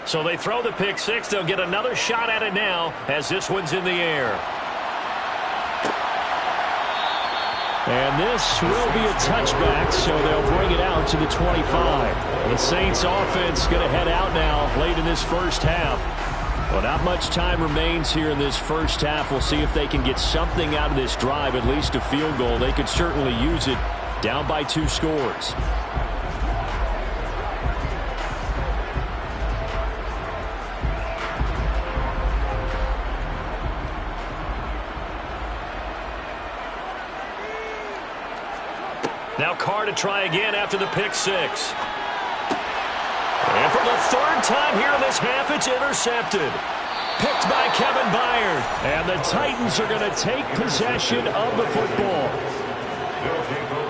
So they throw the pick six. They'll get another shot at it now as this one's in the air. And this will be a touchback, so they'll bring it out to the 25. The Saints offense going to head out now late in this first half. Well, not much time remains here in this first half. We'll see if they can get something out of this drive, at least a field goal. They could certainly use it down by 2 scores. Now Carr to try again after the pick 6. And for the 3rd time here in this half, it's intercepted. Picked by Kevin Byard. And the Titans are going to take possession of the football.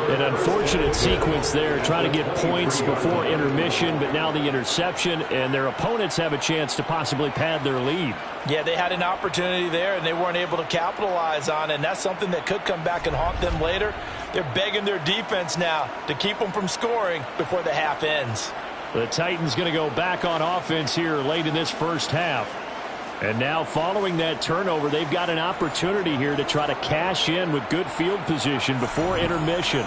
An unfortunate sequence there, trying to get points before intermission, but now the interception, and their opponents have a chance to possibly pad their lead. Yeah, they had an opportunity there, and they weren't able to capitalize on it, and that's something that could come back and haunt them later. They're begging their defense now to keep them from scoring before the half ends. The Titans going to go back on offense here late in this first half. And now following that turnover, they've got an opportunity here to try to cash in with good field position before intermission.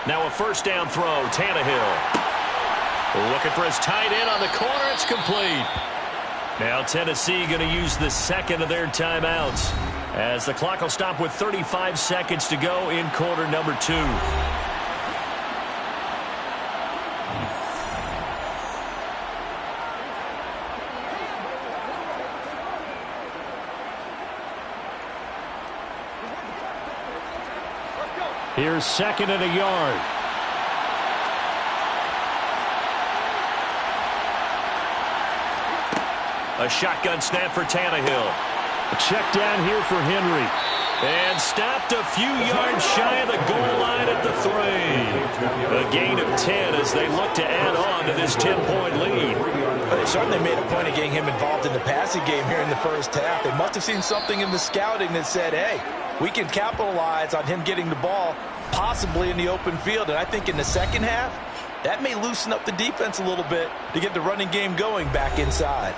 Now a first down throw, Tannehill. Looking for his tight end on the corner. It's complete. Now Tennessee going to use the second of their timeouts, as the clock will stop with 35 seconds to go in quarter number 2. Here's 2nd and a yard. A shotgun snap for Tannehill. A check down here for Henry. And stopped a few yards shy of the goal line at the 3. A gain of 10 as they look to add on to this 10-point lead. But they certainly made a point of getting him involved in the passing game here in the first half. They must have seen something in the scouting that said, hey, we can capitalize on him getting the ball possibly in the open field. And I think in the second half, that may loosen up the defense a little bit to get the running game going back inside.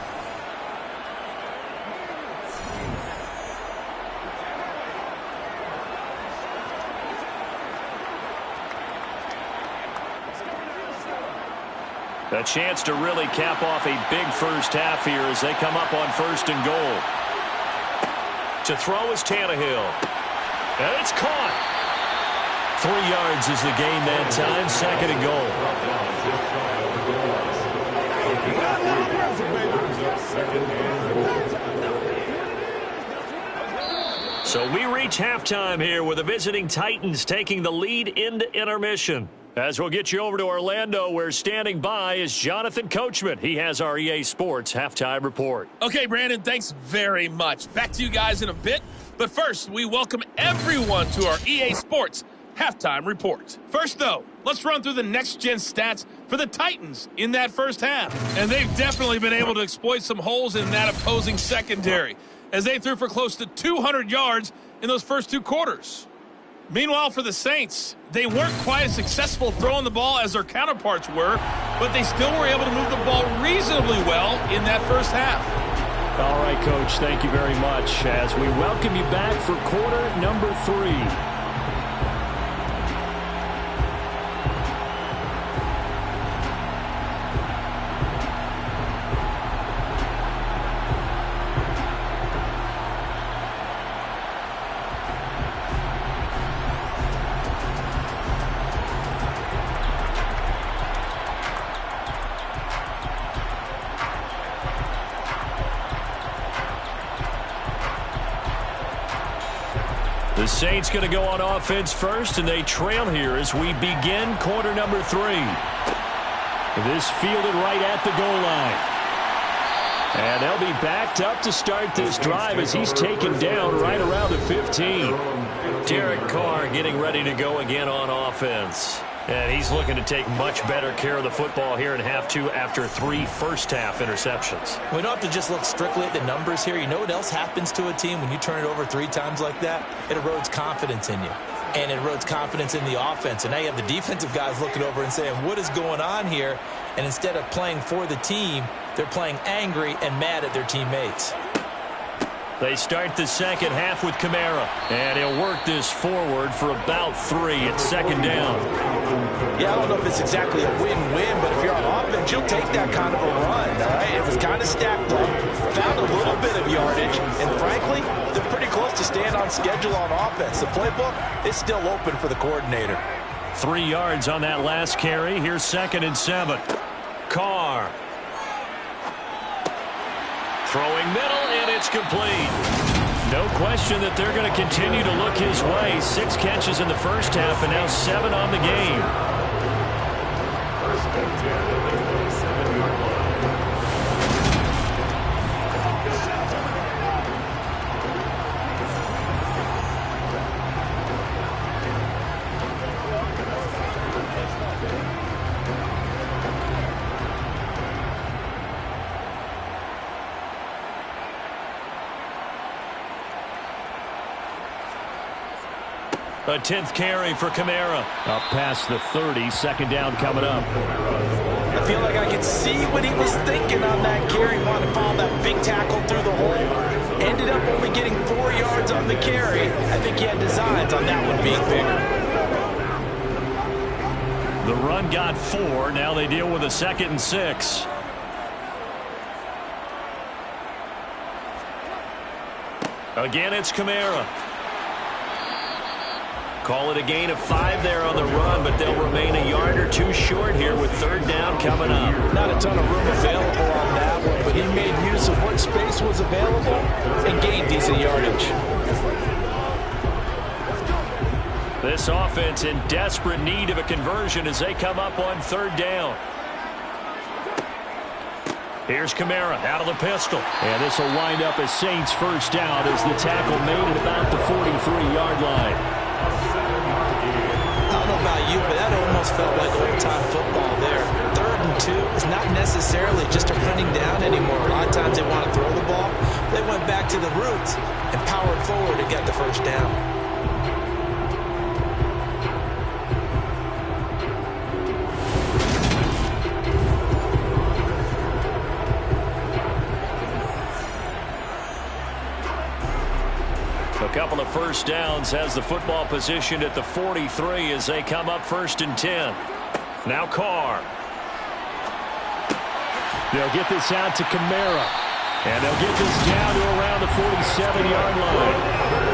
A chance to really cap off a big first half here as they come up on 1st and goal. To throw is Tannehill. And it's caught. 3 yards is the gain that time. 2nd and goal. So we reach halftime here with the visiting Titans taking the lead into intermission. As we'll get you over to Orlando, where standing by is Jonathan Coachman. He has our EA Sports halftime report. Okay, Brandon, thanks very much. Back to you guys in a bit. But first, we welcome everyone to our EA Sports halftime report. First, though, let's run through the next-gen stats for the Titans in that first half. And they've definitely been able to exploit some holes in that opposing secondary, as they threw for close to 200 yards in those first 2 quarters. Meanwhile, for the Saints, they weren't quite as successful throwing the ball as their counterparts were, but they still were able to move the ball reasonably well in that first half. All right, Coach, thank you very much as we welcome you back for quarter number 3. The Saints going to go on offense first, and they trail here as we begin quarter number 3. This fielded right at the goal line. And they'll be backed up to start this drive as he's taken down right around the 15. Derek Carr getting ready to go again on offense. And he's looking to take much better care of the football here in half two after 3 first-half interceptions. We don't have to just look strictly at the numbers here. You know what else happens to a team when you turn it over 3 times like that? It erodes confidence in you. And it erodes confidence in the offense. And now you have the defensive guys looking over and saying, what is going on here? And instead of playing for the team, they're playing angry and mad at their teammates. They start the second half with Kamara. And he'll work this forward for about 3. It's second down. Yeah, I don't know if it's exactly a win-win, but if you're on offense, you'll take that kind of a run, all right? It was kind of stacked up, found a little bit of yardage, and frankly, they're pretty close to staying on schedule on offense. The playbook is still open for the coordinator. 3 yards on that last carry. Here's 2nd and 7. Carr. Throwing middle, and it's complete. No question that they're going to continue to look his way. 6 catches in the first half, and now 7 on the game. First and 10 at the 7-yard line. A 10th carry for Kamara. Up past the 30, second down coming up. I feel like I could see what he was thinking on that carry. Wanted to follow that big tackle through the hole. Ended up only getting 4 yards on the carry. I think he had designs on that one being bigger. The run got 4. Now they deal with a 2nd and 6. Again, it's Kamara. Call it a gain of 5 there on the run, but they'll remain a yard or 2 short here with 3rd down coming up. Not a ton of room available on that one, but he made use of what space was available and gained decent yardage. This offense in desperate need of a conversion as they come up on 3rd down. Here's Kamara out of the pistol. And this will wind up as Saints' first down as the tackle made at about the 43-yard line. I don't know about you, but that almost felt like old-time football there. 3rd and 2 is not necessarily just a running down anymore. A lot of times they want to throw the ball. They went back to the roots and powered forward to get the first down. A couple of first downs has the football positioned at the 43 as they come up 1st and 10. Now Carr. They'll get this out to Kamara. And they'll get this down to around the 47-yard line.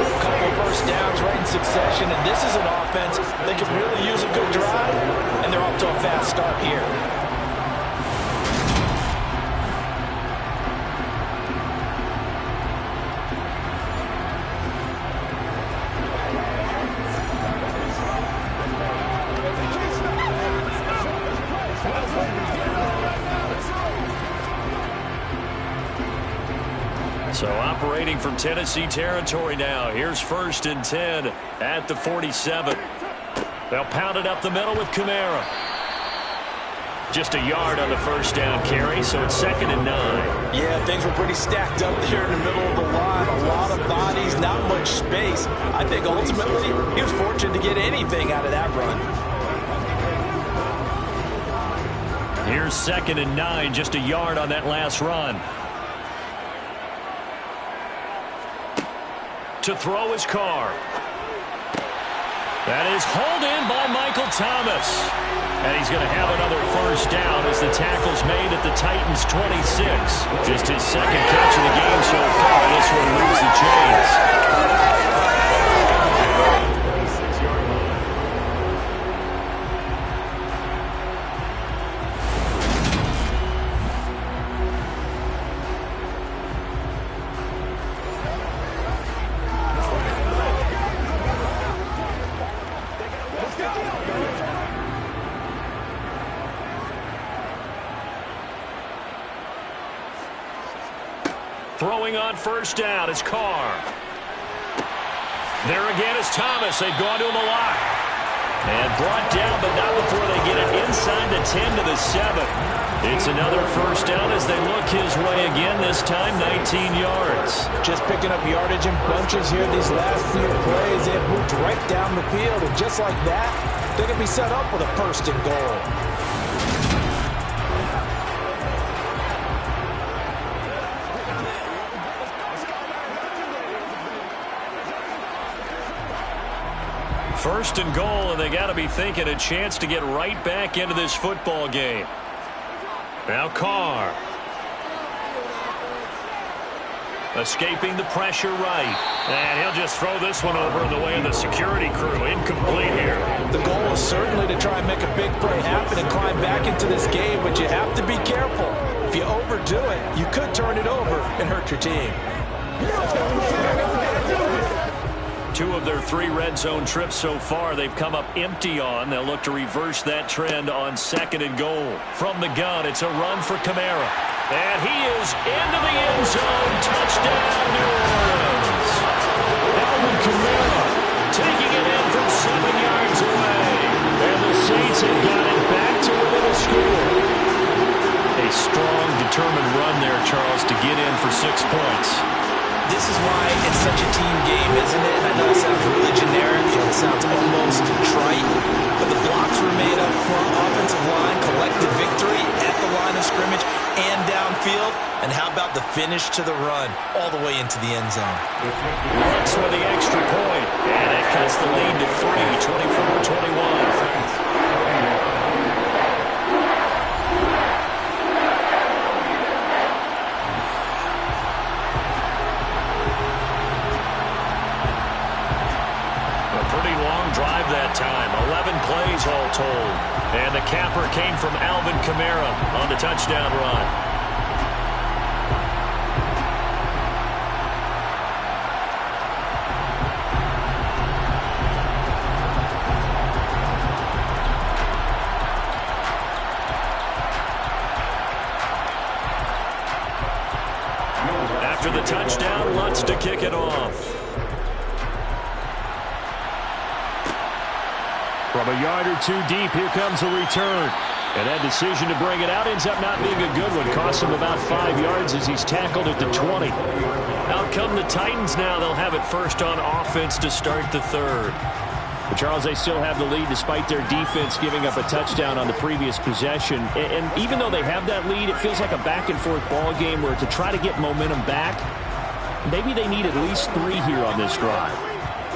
A couple of first downs right in succession, and this is an offense that could really use a good drive, and they're off to a fast start here. So operating from Tennessee territory now. Here's 1st and 10 at the 47. They'll pound it up the middle with Kamara. Just a yard on the first down carry, so it's 2nd and 9. Yeah, things were pretty stacked up there in the middle of the line. A lot of bodies, not much space. I think ultimately he was fortunate to get anything out of that run. Here's 2nd and 9, just a yard on that last run. To throw his Carr. That is hauled in by Michael Thomas. And he's going to have another first down as the tackle's made at the Titans' 26. Just his 2nd catch of the game so far. This one moves the chains. Throwing on first down is Carr. There again is Thomas. They've gone to him a lot. And brought down, but not before they get it inside the 10 to the 7. It's another first down as they look his way again, this time 19 yards. Just picking up yardage in bunches here these last few plays. They have moved right down the field, and just like that, they're going to be set up with a first and goal. First and goal, and they got to be thinking a chance to get right back into this football game. Now Carr. Escaping the pressure right. And he'll just throw this one over in the way of the security crew. Incomplete here. The goal is certainly to try and make a big play happen and climb back into this game, but you have to be careful. If you overdo it, you could turn it over and hurt your team. 2 of their 3 red zone trips so far they've come up empty on. They'll look to reverse that trend on second and goal. From the gun, it's a run for Kamara. And he is into the end zone. Touchdown, New Orleans. Alvin Kamara taking it in from 7 yards away. And the Saints have got it back to within a score. A strong, determined run there, Charles, to get in for 6 points. This is why it's such a team game, isn't it? I know it sounds really generic, and it sounds almost trite, but the blocks were made up front, offensive line, collected victory at the line of scrimmage and downfield. And how about the finish to the run all the way into the end zone? Looks for the extra point, and it cuts the lead to 3, 24-21. Drive that time. 11 plays all told. And the capper came from Alvin Kamara on the touchdown run. After the touchdown, Lutz to kick it off. From a yard or 2 deep, here comes a return. And that decision to bring it out ends up not being a good one. Costs him about 5 yards as he's tackled at the 20. Out come the Titans now. They'll have it first on offense to start the third. But Charles, they still have the lead despite their defense giving up a touchdown on the previous possession. And even though they have that lead, it feels like a back-and-forth ball game where to try to get momentum back, maybe they need at least 3 here on this drive.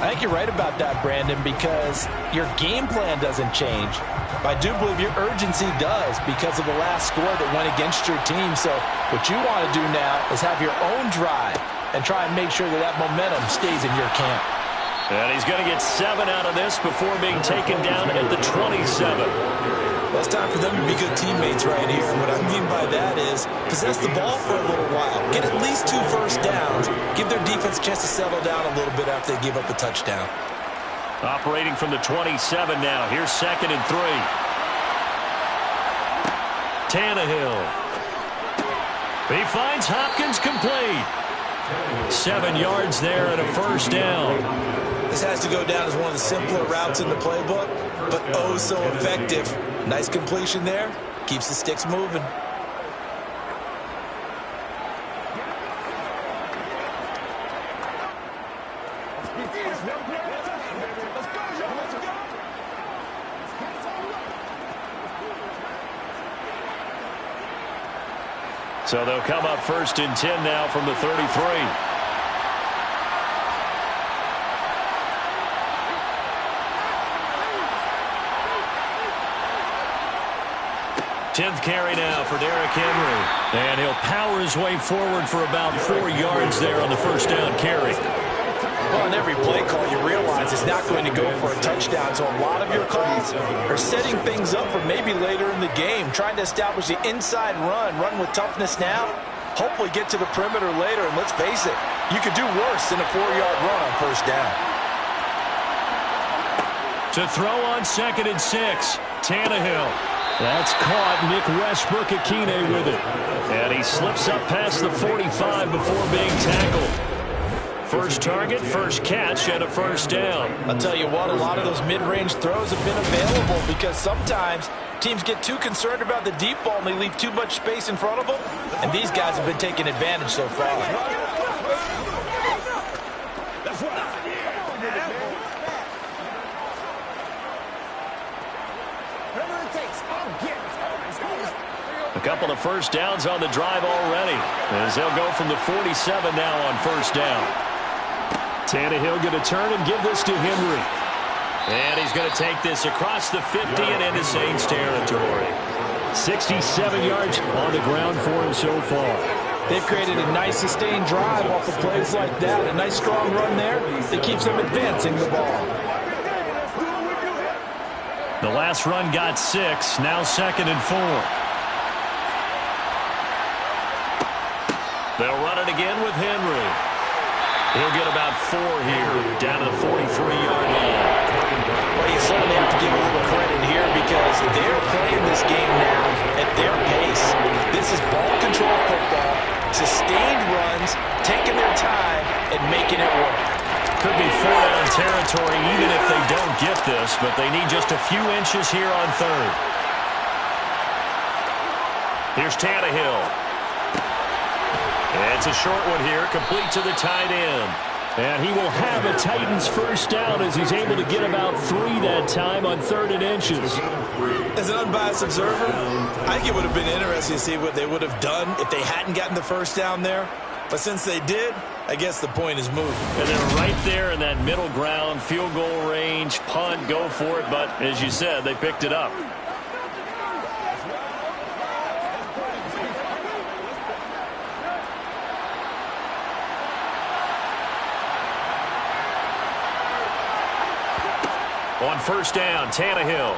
I think you're right about that, Brandon, because your game plan doesn't change. I do believe your urgency does because of the last score that went against your team. So what you want to do now is have your own drive and try and make sure that that momentum stays in your camp. And he's going to get 7 out of this before being taken down at the 27. Well, it's time for them to be good teammates right here. And what I mean by that is possess the ball for a little while. Get at least 2 first downs. Give their defense a chance to settle down a little bit after they give up the touchdown. Operating from the 27 now. Here's second and 3. Tannehill. He finds Hopkins complete. 7 yards there and a first down. This has to go down as one of the simpler routes in the playbook, but oh so effective. Nice completion there. Keeps the sticks moving. So they'll come up first and 10 now from the 33. 10th carry now for Derrick Henry. And he'll power his way forward for about 4 yards there on the first down carry. Well, in every play call, you realize it's not going to go for a touchdown. So a lot of your calls are setting things up for maybe later in the game, trying to establish the inside run with toughness now, hopefully get to the perimeter later. And let's face it, you could do worse than a 4-yard run on first down. To throw on second and 6, Tannehill. That's caught. Nick Westbrook-Akine with it. And he slips up past the 45 before being tackled. First target, first catch, and a first down. I'll tell you what, a lot of those mid-range throws have been available because sometimes teams get too concerned about the deep ball and they leave too much space in front of them, and these guys have been taking advantage so far. A couple of first downs on the drive already, as they'll go from the 47 now on first down. Tannehill going to turn and give this to Henry. And he's going to take this across the 50 and into Saints territory. 67 yards on the ground for him so far. They've created a nice sustained drive off of plays like that. A nice strong run there that keeps them advancing the ball. The last run got 6, now 2nd and 4. They'll run it again with Henry. He'll get about 4 here, down to the 43-yard line. Well, you certainly have to give a little credit here because they're playing this game now at their pace. This is ball control football, sustained runs, taking their time, and making it work. Could be 4-down territory even if they don't get this, but they need just a few inches here on 3rd. Here's Tannehill. It's a short one here, complete to the tight end. And he will have a Titans first down as he's able to get about 3 that time on 3rd and inches. As an unbiased observer, I think it would have been interesting to see what they would have done if they hadn't gotten the first down there. But since they did, I guess the point is moved. And they're right there in that middle ground, field goal range, punt, go for it. But as you said, they picked it up. On first down, Tannehill.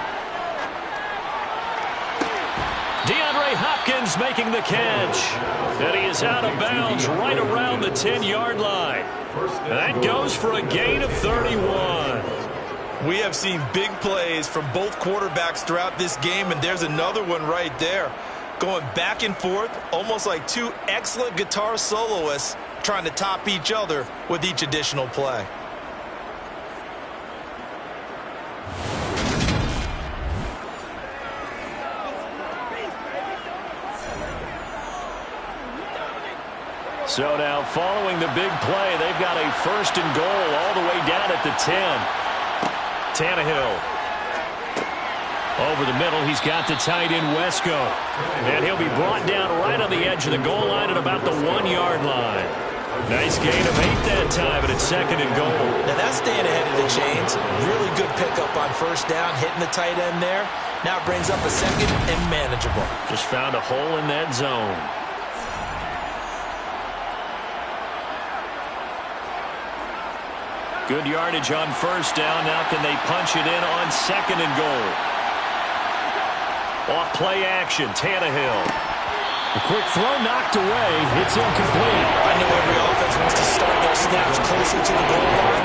DeAndre Hopkins making the catch. And he is out of bounds right around the 10-yard line. And that goes for a gain of 31. We have seen big plays from both quarterbacks throughout this game, and there's another one right there. Going back and forth, almost like 2 excellent guitar soloists trying to top each other with each additional play. So now following the big play, they've got a 1st and goal all the way down at the 10. Tannehill. Over the middle, he's got the tight end Wesco. And he'll be brought down right on the edge of the goal line at about the 1-yard line. Nice gain of 8 that time, but it's 2nd and goal. Now that's staying ahead of the chains. Really good pickup on first down, hitting the tight end there. Now it brings up a 2nd and manageable. Just found a hole in that zone. Good yardage on first down. Now can they punch it in on 2nd and goal? Off play action, Tannehill. A quick throw knocked away. It's incomplete. I know every offense wants to start their snaps closer to the goal line,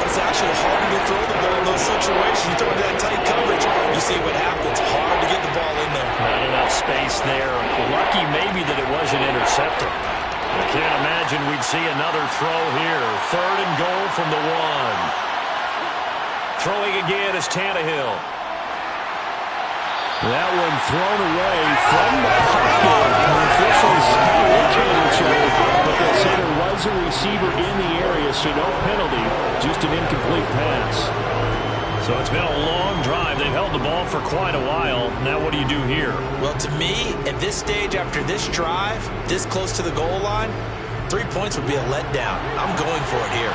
but it's actually harder to throw the ball in those situations. You throw into that tight coverage, you see what happens. Hard to get the ball in there. Not enough space there. Lucky maybe that it wasn't intercepted. I can't imagine we'd see another throw here. 3rd and goal from the 1. Throwing again is Tannehill. That one thrown away from the pocket. The officials kind of indicated each other, but they'll say there was a receiver in the area, so no penalty, just an incomplete pass. So it's been a long drive. They've held the ball for quite a while. Now what do you do here? Well, to me, at this stage after this drive, this close to the goal line, 3 points would be a letdown. I'm going for it here.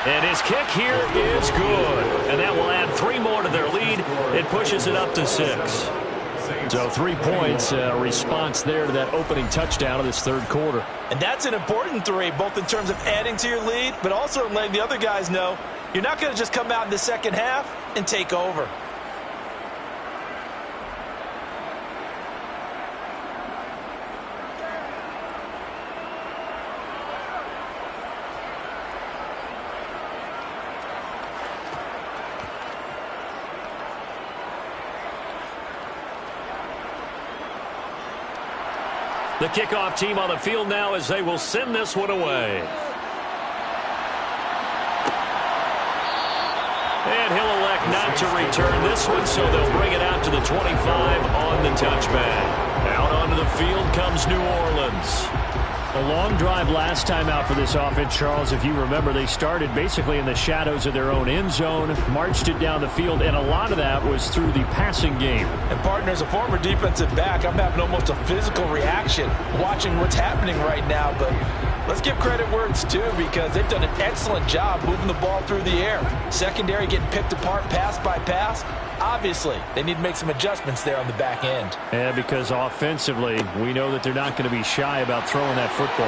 And his kick here is good. And that will add 3 more to their lead. It pushes it up to 6. So 3 points, response there to that opening touchdown of this 3rd quarter. And that's an important 3, both in terms of adding to your lead, but also in letting the other guys know you're not going to just come out in the second half and take over. The kickoff team on the field now as they will send this one away. And he'll elect not to return this one, so they'll bring it out to the 25 on the touchback. Out onto the field comes New Orleans. A long drive last time out for this offense, Charles. If you remember, they started basically in the shadows of their own end zone, marched it down the field, and a lot of that was through the passing game. And partner, as a former defensive back, I'm having almost a physical reaction watching what's happening right now. But let's give credit where it's due, because they've done an excellent job moving the ball through the air. Secondary getting picked apart pass by pass. Obviously, they need to make some adjustments there on the back end. Yeah, because offensively, we know that they're not going to be shy about throwing that football.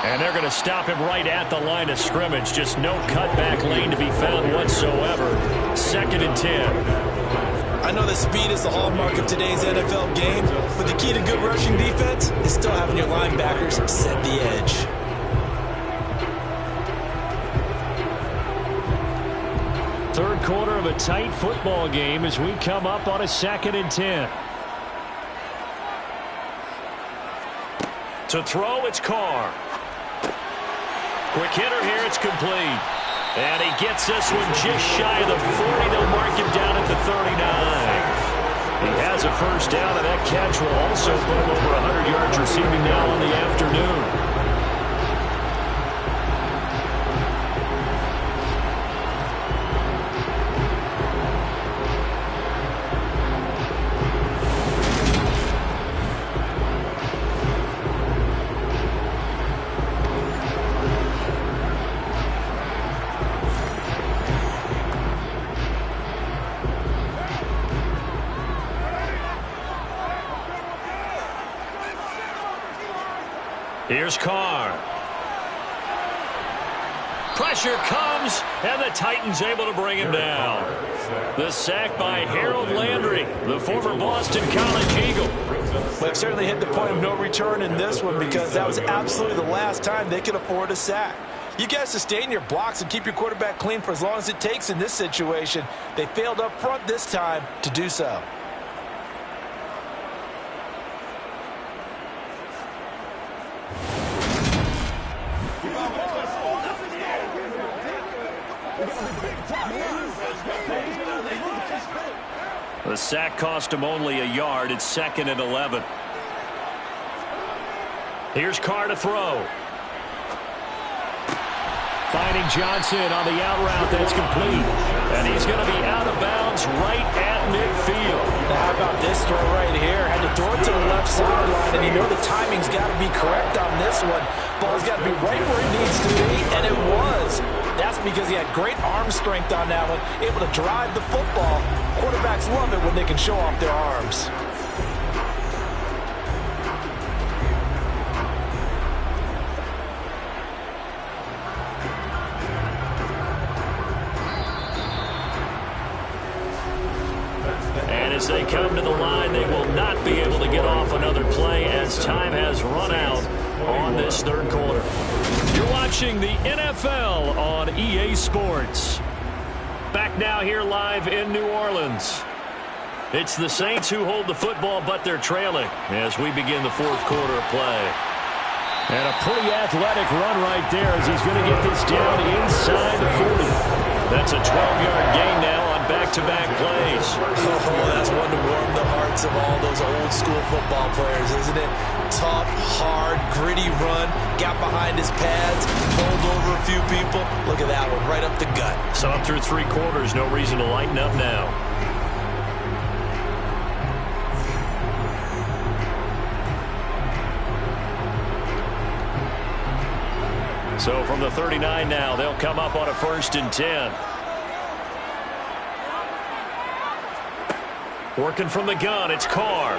And they're going to stop him right at the line of scrimmage. Just no cutback lane to be found whatsoever. 2nd and 10. I know that speed is the hallmark of today's NFL game, but the key to good rushing defense is still having your linebackers set the edge. Third quarter of a tight football game as we come up on a 2nd and 10. To throw, it's Carr. Quick hitter here, it's complete. And he gets this one just shy of the 40. They'll mark him down at the 39. He has a first down, and that catch will also put him over 100 yards receiving now in the afternoon. Here's Carr. Pressure comes, and the Titans able to bring him down. The sack by Harold Landry, the former Boston College Eagle. They've certainly hit the point of no return in this one, because that was absolutely the last time they could afford a sack. You guys sustain your blocks and keep your quarterback clean for as long as it takes in this situation. They failed up front this time to do so. The sack cost him only a yard. It's 2nd and 11. Here's Carr to throw. Finding Johnson on the out route. That's complete. And he's going to be out of bounds right at midfield. Now how about this throw right here? Had to throw it to the left sideline, and you know the timing's got to be correct on this one. Ball's got to be right where it needs to be, and it was. That's because he had great arm strength on that one, able to drive the football. Quarterbacks love it when they can show off their arms. And as they come to the line, they will not be able to get off another play as time has run out on this third quarter. You're watching the NFL on EA Sports. Back now here live in New Orleans. It's the Saints who hold the football, but they're trailing as we begin the fourth quarter of play. And a pretty athletic run right there as he's going to get this down inside the 40. That's a 12-yard gain now on back-to-back plays. Oh, that's one to warm the hearts of all those old-school football players, isn't it? Tough, hard, gritty run, got behind his pads, pulled over a few people. Look at that one, right up the gut. So up through three quarters, no reason to lighten up now. So from the 39 now, they'll come up on a 1st and 10. Working from the gun, it's Carr.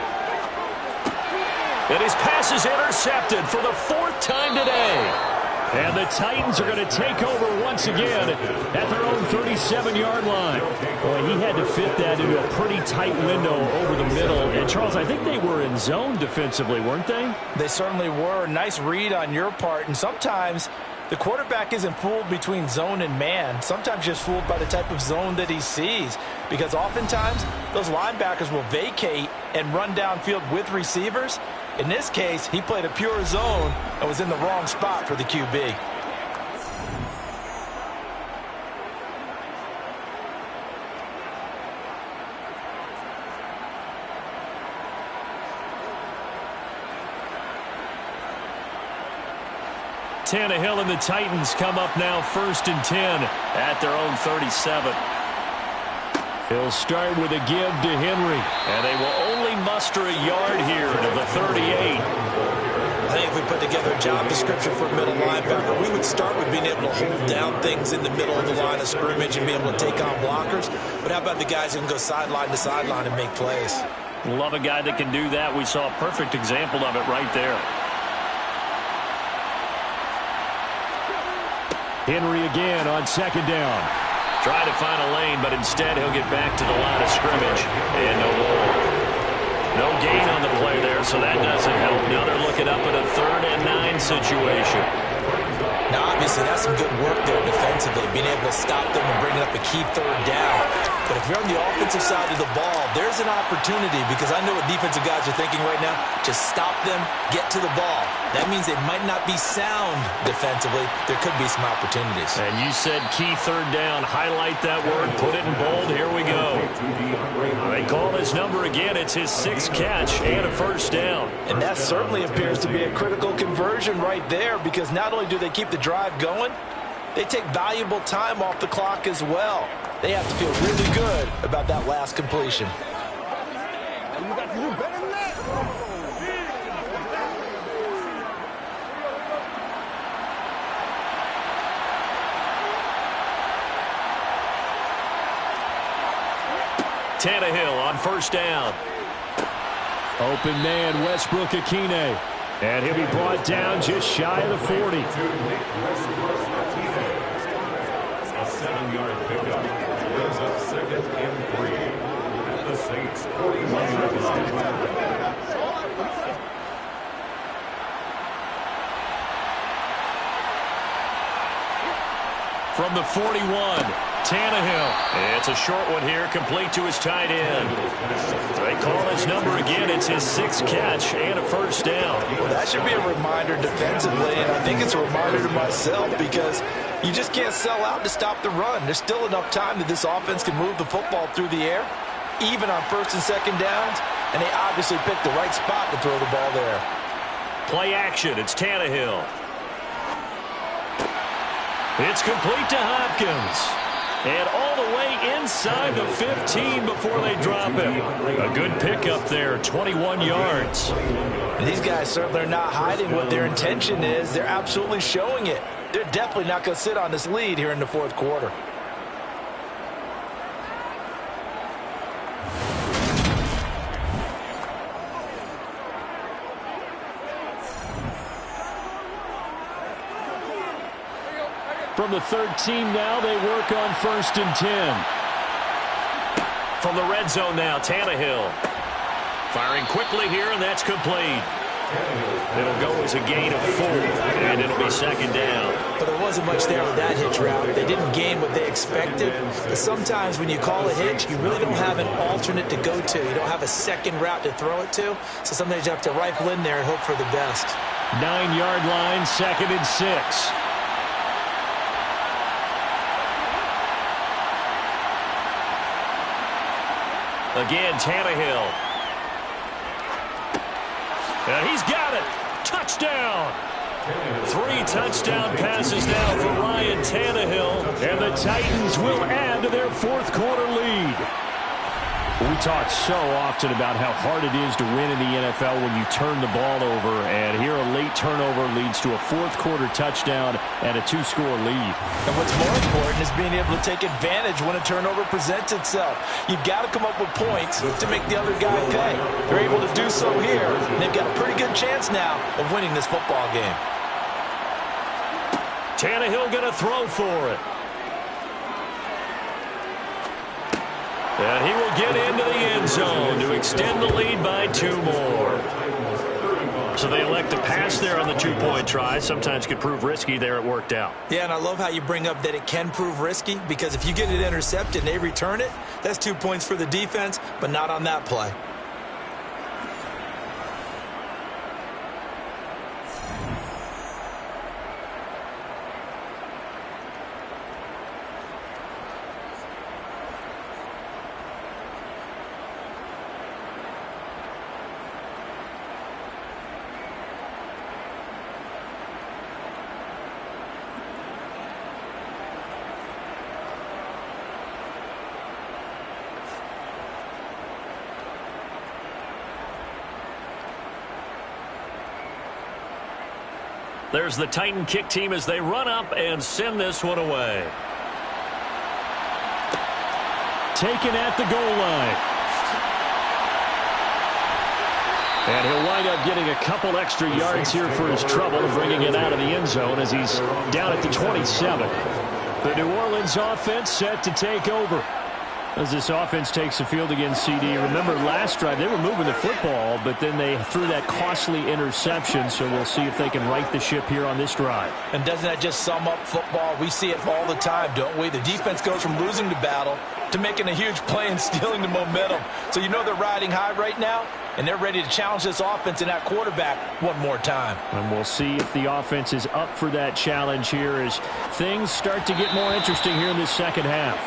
And his pass is intercepted for the 4th time today. And the Titans are going to take over once again at their own 37-yard line. Boy, he had to fit that into a pretty tight window over the middle. And, Charles, I think they were in zone defensively, weren't they? They certainly were. Nice read on your part. And sometimes the quarterback isn't fooled between zone and man. Sometimes just fooled by the type of zone that he sees. Because oftentimes those linebackers will vacate and run downfield with receivers. In this case, he played a pure zone and was in the wrong spot for the QB. Tannehill and the Titans come up now 1st and 10 at their own 37. He'll start with a give to Henry, and they will only muster a yard here to the 38. I think if we put together a job description for a middle linebacker, we would start with being able to hold down things in the middle of the line of scrimmage and be able to take on blockers. But how about the guys who can go sideline to sideline and make plays? Love a guy that can do that. We saw a perfect example of it right there. Henry again on 2nd down. Try to find a lane, but instead he'll get back to the line of scrimmage. And no ball. No gain on the play there, so that doesn't help. Now they're looking up at a 3rd and 9 situation. Now, obviously, that's some good work there defensively, being able to stop them and bring up a key 3rd down. But if you're on the offensive side of the ball, there's an opportunity, because I know what defensive guys are thinking right now. Just stop them, get to the ball. That means they might not be sound defensively. There could be some opportunities. And you said key 3rd down. Highlight that word. Put it in bold. Here we go. They call his number again. It's his 6th catch and a 1st down. And that certainly appears to be a critical conversion right there, because not only do they keep the drive going, they take valuable time off the clock as well. They have to feel really good about that last completion. Tannehill on 1st down. Open man, Westbrook-Akine. And he'll be brought down just shy of the 40. A 7-yard pickup. Brings up 2nd and 3. At the Saints' 41-yard line. From the 41, Tannehill. It's a short one here, complete to his tight end. They call his number again. It's his 6th catch and a 1st down. Well, that should be a reminder defensively, and I think it's a reminder to myself, because you just can't sell out to stop the run. There's still enough time that this offense can move the football through the air, even on 1st and 2nd downs, and they obviously picked the right spot to throw the ball there. Play action. It's Tannehill. It's complete to Hopkins. And all the way inside the 15 before they drop him. A good pickup there, 21 yards. And these guys certainly are not hiding what their intention is. They're absolutely showing it. They're definitely not going to sit on this lead here in the 4th quarter. From the 13 now, they work on 1st and 10. From the red zone now, Tannehill. Firing quickly here, and that's complete. It'll go as a gain of 4, and it'll be 2nd down. But there wasn't much there with that hitch route. They didn't gain what they expected. But sometimes when you call a hitch, you really don't have an alternate to go to. You don't have a second route to throw it to. So sometimes you have to rifle in there and hope for the best. 9-yard line, 2nd and 6. Again, Tannehill. And he's got it. Touchdown. 3 touchdown passes now for Ryan Tannehill. And the Titans will add to their 4th quarter lead. We talk so often about how hard it is to win in the NFL when you turn the ball over. And here a late turnover leads to a 4th quarter touchdown and a 2-score lead. And what's more important is being able to take advantage when a turnover presents itself. You've got to come up with points to make the other guy pay. They're able to do so here, and they've got a pretty good chance now of winning this football game. Tannehill going to throw for it. And he will get into the end zone to extend the lead by 2 more. So they elect to pass there on the 2-point try. Sometimes could prove risky. There it worked out. Yeah, and I love how you bring up that it can prove risky, because if you get it intercepted and they return it, that's 2 points for the defense, but not on that play. There's the Titan kick team as they run up and send this one away. Taken at the goal line. And he'll wind up getting a couple extra yards here for his trouble and bringing it out of the end zone as he's down at the 27. The New Orleans offense set to take over. As this offense takes the field against CD, remember last drive they were moving the football, but then they threw that costly interception, so we'll see if they can right the ship here on this drive. And doesn't that just sum up football? We see it all the time, don't we? The defense goes from losing the battle to making a huge play and stealing the momentum. So you know they're riding high right now, and they're ready to challenge this offense and that quarterback one more time. And we'll see if the offense is up for that challenge here as things start to get more interesting here in this second half.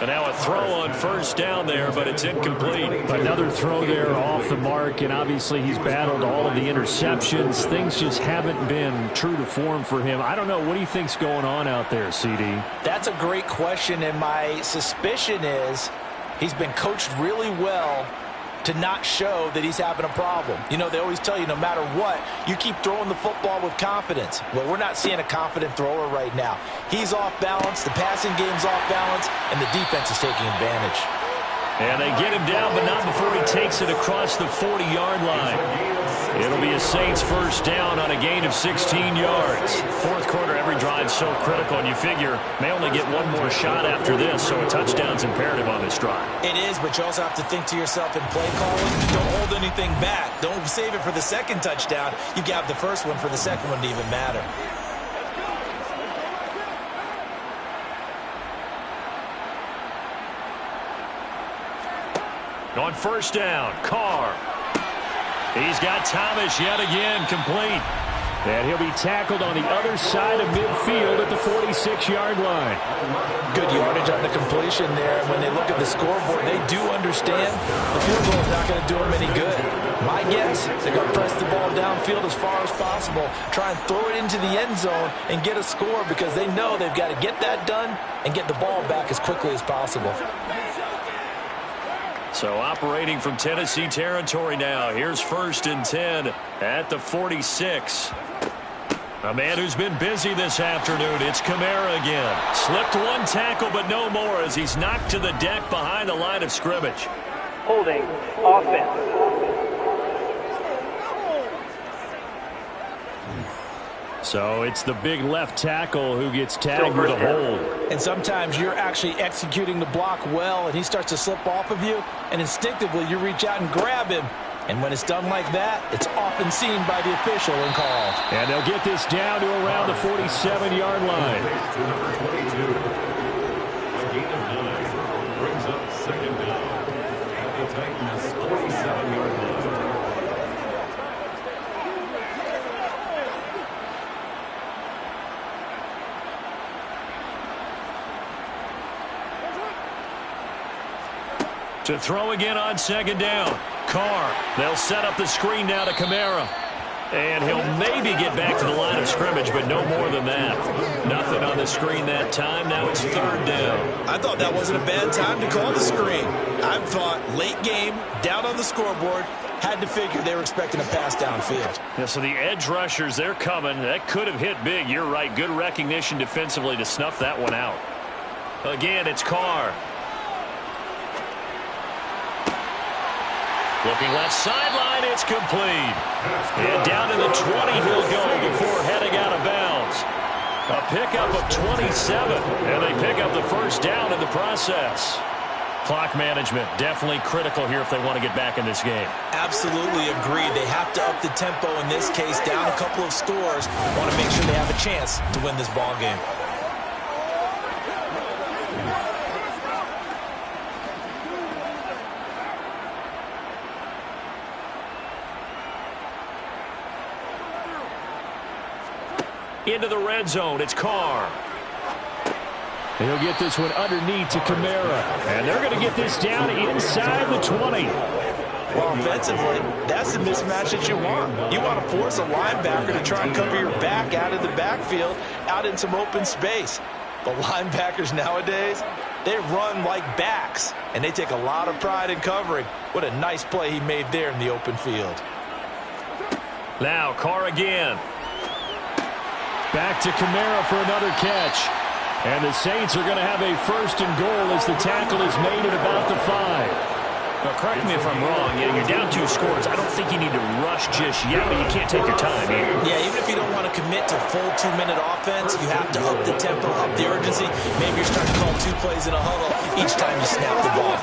And now a throw on first down there, but it's incomplete. Another throw there off the mark, and obviously he's battled all of the interceptions. Things just haven't been true to form for him. I don't know. What do you think's going on out there, CD? That's a great question, and my suspicion is he's been coached really well to not show that he's having a problem. You know, they always tell you no matter what, you keep throwing the football with confidence. Well, we're not seeing a confident thrower right now. He's off balance, the passing game's off balance, and the defense is taking advantage. And they get him down, but not before he takes it across the 40-yard line. It'll be a Saints first down on a gain of 16 yards. Fourth quarter, every drive so critical, and you figure may only get one more shot after this, so a touchdown's imperative on this drive. It is, but you also have to think to yourself in play calling, don't hold anything back. Don't save it for the second touchdown. You got the first one for the second one to even matter. On first down, Carr. He's got Thomas yet again, complete. And he'll be tackled on the other side of midfield at the 46-yard line. Good yardage on the completion there. And when they look at the scoreboard, they do understand the field goal is not going to do them any good. My guess, they're going to press the ball downfield as far as possible, try and throw it into the end zone and get a score because they know they've got to get that done and get the ball back as quickly as possible. So operating from Tennessee territory now. Here's first and 10 at the 46. A man who's been busy this afternoon. It's Kamara again. Slipped one tackle, but no more as he's knocked to the deck behind the line of scrimmage. Holding offense. So it's the big left tackle who gets tagged with a hold. And sometimes you're actually executing the block well, and he starts to slip off of you, and instinctively you reach out and grab him. And when it's done like that, it's often seen by the official and called. And they'll get this down to around the 47-yard line. Number 22, a gain of 9, brings up second down at the Titans' 47-yard line. To throw again on second down. Carr. They'll set up the screen now to Kamara. And he'll maybe get back to the line of scrimmage, but no more than that. Nothing on the screen that time. Now it's third down. I thought that wasn't a bad time to call the screen. I thought late game, down on the scoreboard, had to figure they were expecting a pass downfield. Yeah, so the edge rushers, they're coming. That could have hit big. You're right. Good recognition defensively to snuff that one out. Again, it's Carr. Looking left sideline, it's complete. And down to the 20 he'll go before heading out of bounds. A pickup of 27, and they pick up the first down in the process. Clock management, definitely critical here if they want to get back in this game. Absolutely agreed. They have to up the tempo in this case, down a couple of scores. Want to make sure they have a chance to win this ball game. Into the red zone, it's Carr. He'll get this one underneath to Kamara. And they're going to get this down inside the 20. Well, offensively, that's the mismatch that you want. You want to force a linebacker to try and cover your back out of the backfield, out in some open space. The linebackers nowadays, they run like backs, and they take a lot of pride in covering. What a nice play he made there in the open field. Now, Carr again. Back to Kamara for another catch. And the Saints are going to have a first and goal as the tackle is made at about the 5. Well, correct me if I'm wrong. Yeah, you're down 2 scores. I don't think you need to rush just yet, but you can't take your time either. Yeah, even if you don't want to commit to full 2-minute offense, you have to up the tempo, up the urgency. Maybe you're starting to call 2 plays in a huddle each time you snap the ball.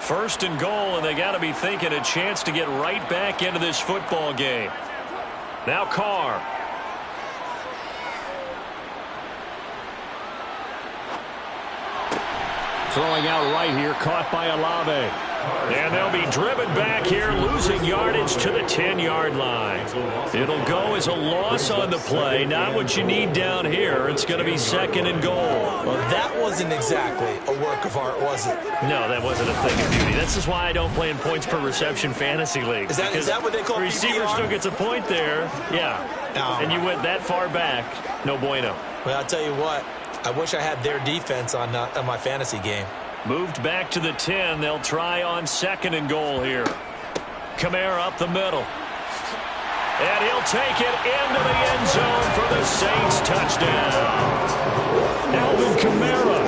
First and goal, and they got to be thinking a chance to get right back into this football game. Now Carr. Throwing out right here, caught by Olave. And they'll be driven back here, losing yardage to the 10-yard line. It'll go as a loss on the play. Not what you need down here. It's going to be second and goal. Well, that wasn't exactly a work of art, was it? No, that wasn't a thing of beauty. This is why I don't play in points per reception fantasy league. Is that what they call the receiver PPR? still gets a point there. Yeah. No. And you went that far back. No bueno. Well, I'll tell you what. I wish I had their defense on my fantasy game. Moved back to the 10. They'll try on second and goal here. Kamara up the middle. And he'll take it into the end zone for the Saints touchdown. Alvin Kamara,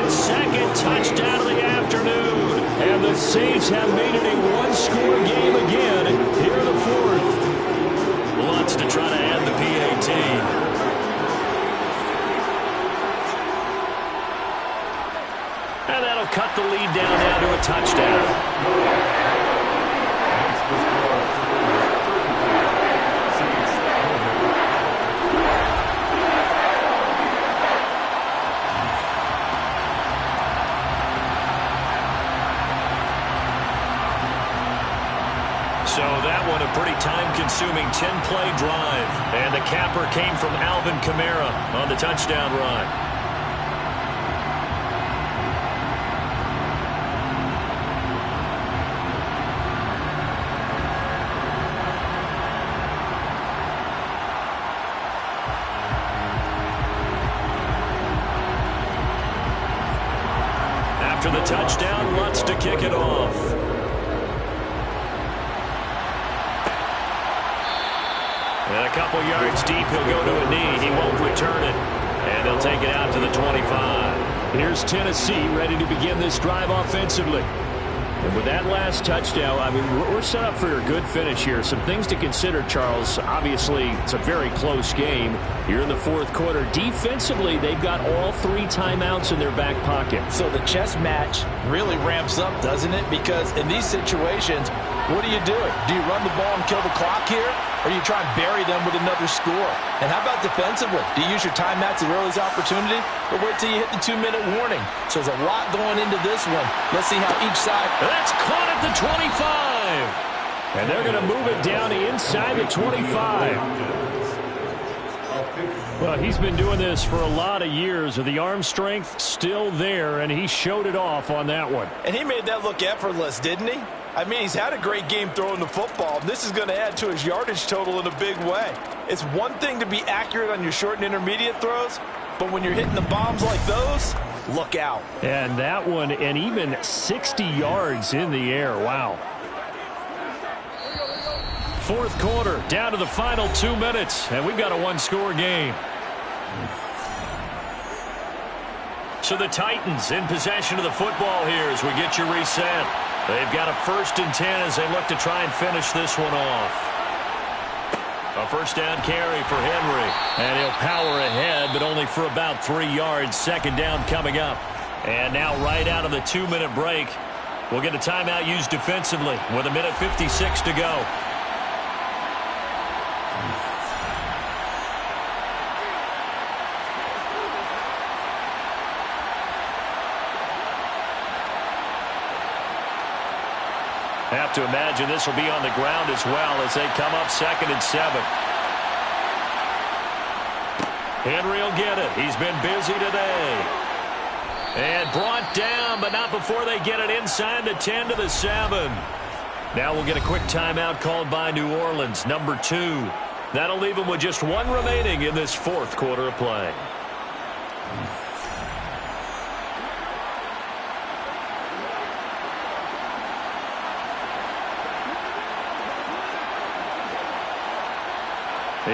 his second touchdown of the afternoon. And the Saints have made it a one-score game again here in the fourth. Lutz to try to add the PAT. And that'll cut the lead down now to a touchdown. So that one a pretty time-consuming 10-play drive. And the capper came from Alvin Kamara on the touchdown run. After the touchdown, Lutz to kick it off. And a couple yards deep, he'll go to a knee. He won't return it. And they'll take it out to the 25. Here's Tennessee ready to begin this drive offensively. And with that last touchdown, I mean, we're set up for a good finish here. Some things to consider, Charles. Obviously, it's a very close game. You're in the fourth quarter. Defensively, they've got all 3 timeouts in their back pocket. So the chess match really ramps up, doesn't it? Because in these situations, what do you do? Do you run the ball and kill the clock here? Or do you try and bury them with another score? And how about defensively? Do you use your timeouts at early's opportunity? Or wait till you hit the 2-minute warning? So there's a lot going into this one. Let's see how each side... That's caught at the 25. And they're going to move it down inside the 25. Well, he's been doing this for a lot of years. With the arm strength still there, and he showed it off on that one. And he made that look effortless, didn't he? I mean, he's had a great game throwing the football. This is going to add to his yardage total in a big way. It's one thing to be accurate on your short and intermediate throws, but when you're hitting the bombs like those, look out. And that one, and even 60 yards in the air. Wow. Fourth quarter, down to the final 2 minutes, and we've got a one-score game. So the Titans in possession of the football here as we get you reset. They've got a 1st and 10 as they look to try and finish this one off. A first down carry for Henry. And he'll power ahead, but only for about 3 yards. Second down coming up. And now right out of the 2-minute break, we'll get a timeout used defensively with 1:56 to go. Have to imagine this will be on the ground as well as they come up 2nd and 7. Henry will get it. He's been busy today. And brought down, but not before they get it inside the 10 to the 7. Now we'll get a quick timeout called by New Orleans, number 2. That'll leave them with just 1 remaining in this fourth quarter of play.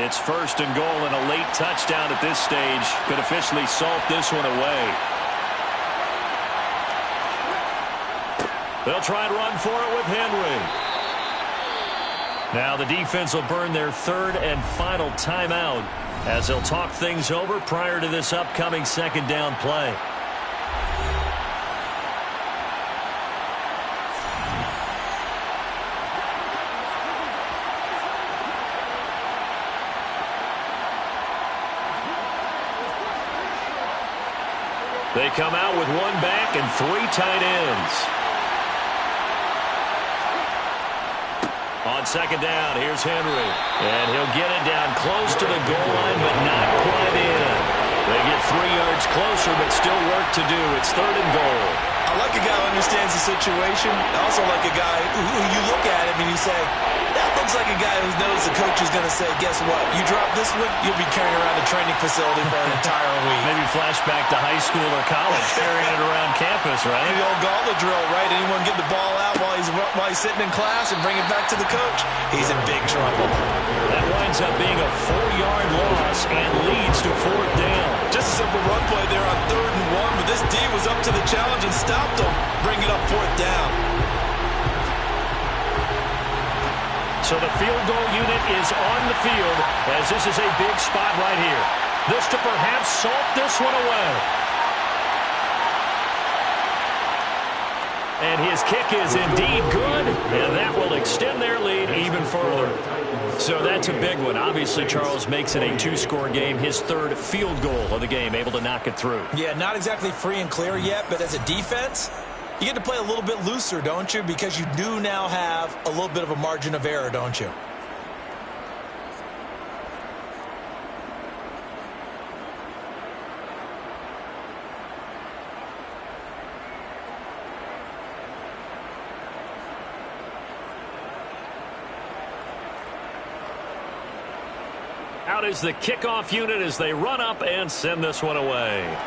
It's first and goal, and a late touchdown at this stage could officially salt this one away. They'll try and run for it with Henry. Now the defense will burn their third and final timeout as they'll talk things over prior to this upcoming second down play. They come out with one back and three tight ends. On second down, here's Henry. And he'll get it down close to the goal line, but not quite in. They get 3 yards closer, but still work to do. It's third and goal. I like a guy who understands the situation. I also like a guy who you look at him and you say, that looks like a guy who knows the coach is going to say, guess what? You drop this one, you'll be carrying around a training facility for an entire week. Maybe flashback to high school or college, carrying it around campus, right? The old gauntlet drill, right? Anyone get the ball out while he's sitting in class and bring it back to the coach? He's in big trouble. That winds up being a 4-yard loss and leads to fourth down. Just a simple run play there on 3rd and 1, but this D was up to the challenge and stopped him. Bring it up fourth down. So the field goal unit is on the field as this is a big spot right here. This to perhaps salt this one away. And his kick is indeed good, and that will extend their lead even further. So that's a big one. Obviously, Charles makes it a 2-score game, his third field goal of the game, able to knock it through. Yeah, not exactly free and clear yet, but as a defense, you get to play a little bit looser, don't you? Because you do now have a little bit of a margin of error, don't you? Out is the kickoff unit as they run up and send this one away.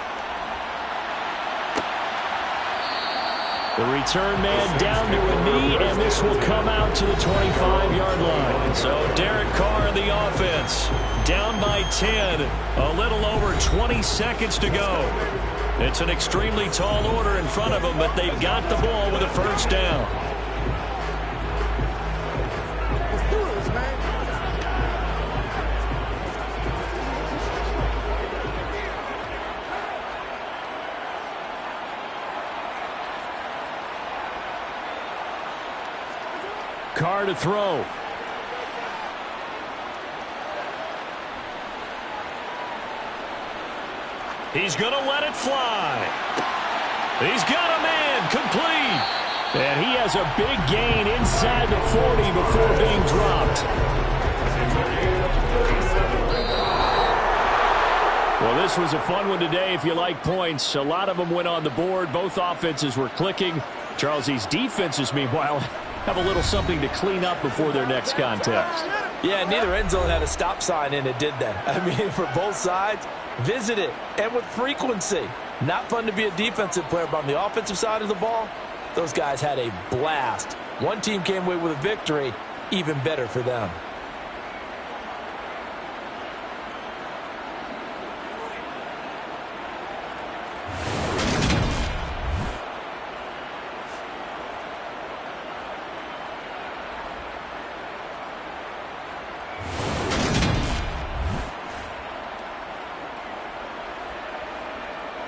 The return man down to a knee, and this will come out to the 25-yard line. So Derek Carr and the offense down by 10, a little over 20 seconds to go. It's an extremely tall order in front of them, but they've got the ball with a first down. Let's do this, man. Carr to throw. He's going to let it fly. He's got a man complete. And he has a big gain inside the 40 before being dropped. Well, this was a fun one today if you like points. A lot of them went on the board. Both offenses were clicking. Charles, these defenses, meanwhile, have a little something to clean up before their next contest. Yeah, neither end zone had a stop sign in it, did they? I mean, for both sides, visit it, and with frequency. Not fun to be a defensive player, but on the offensive side of the ball, those guys had a blast. One team came away with a victory, even better for them.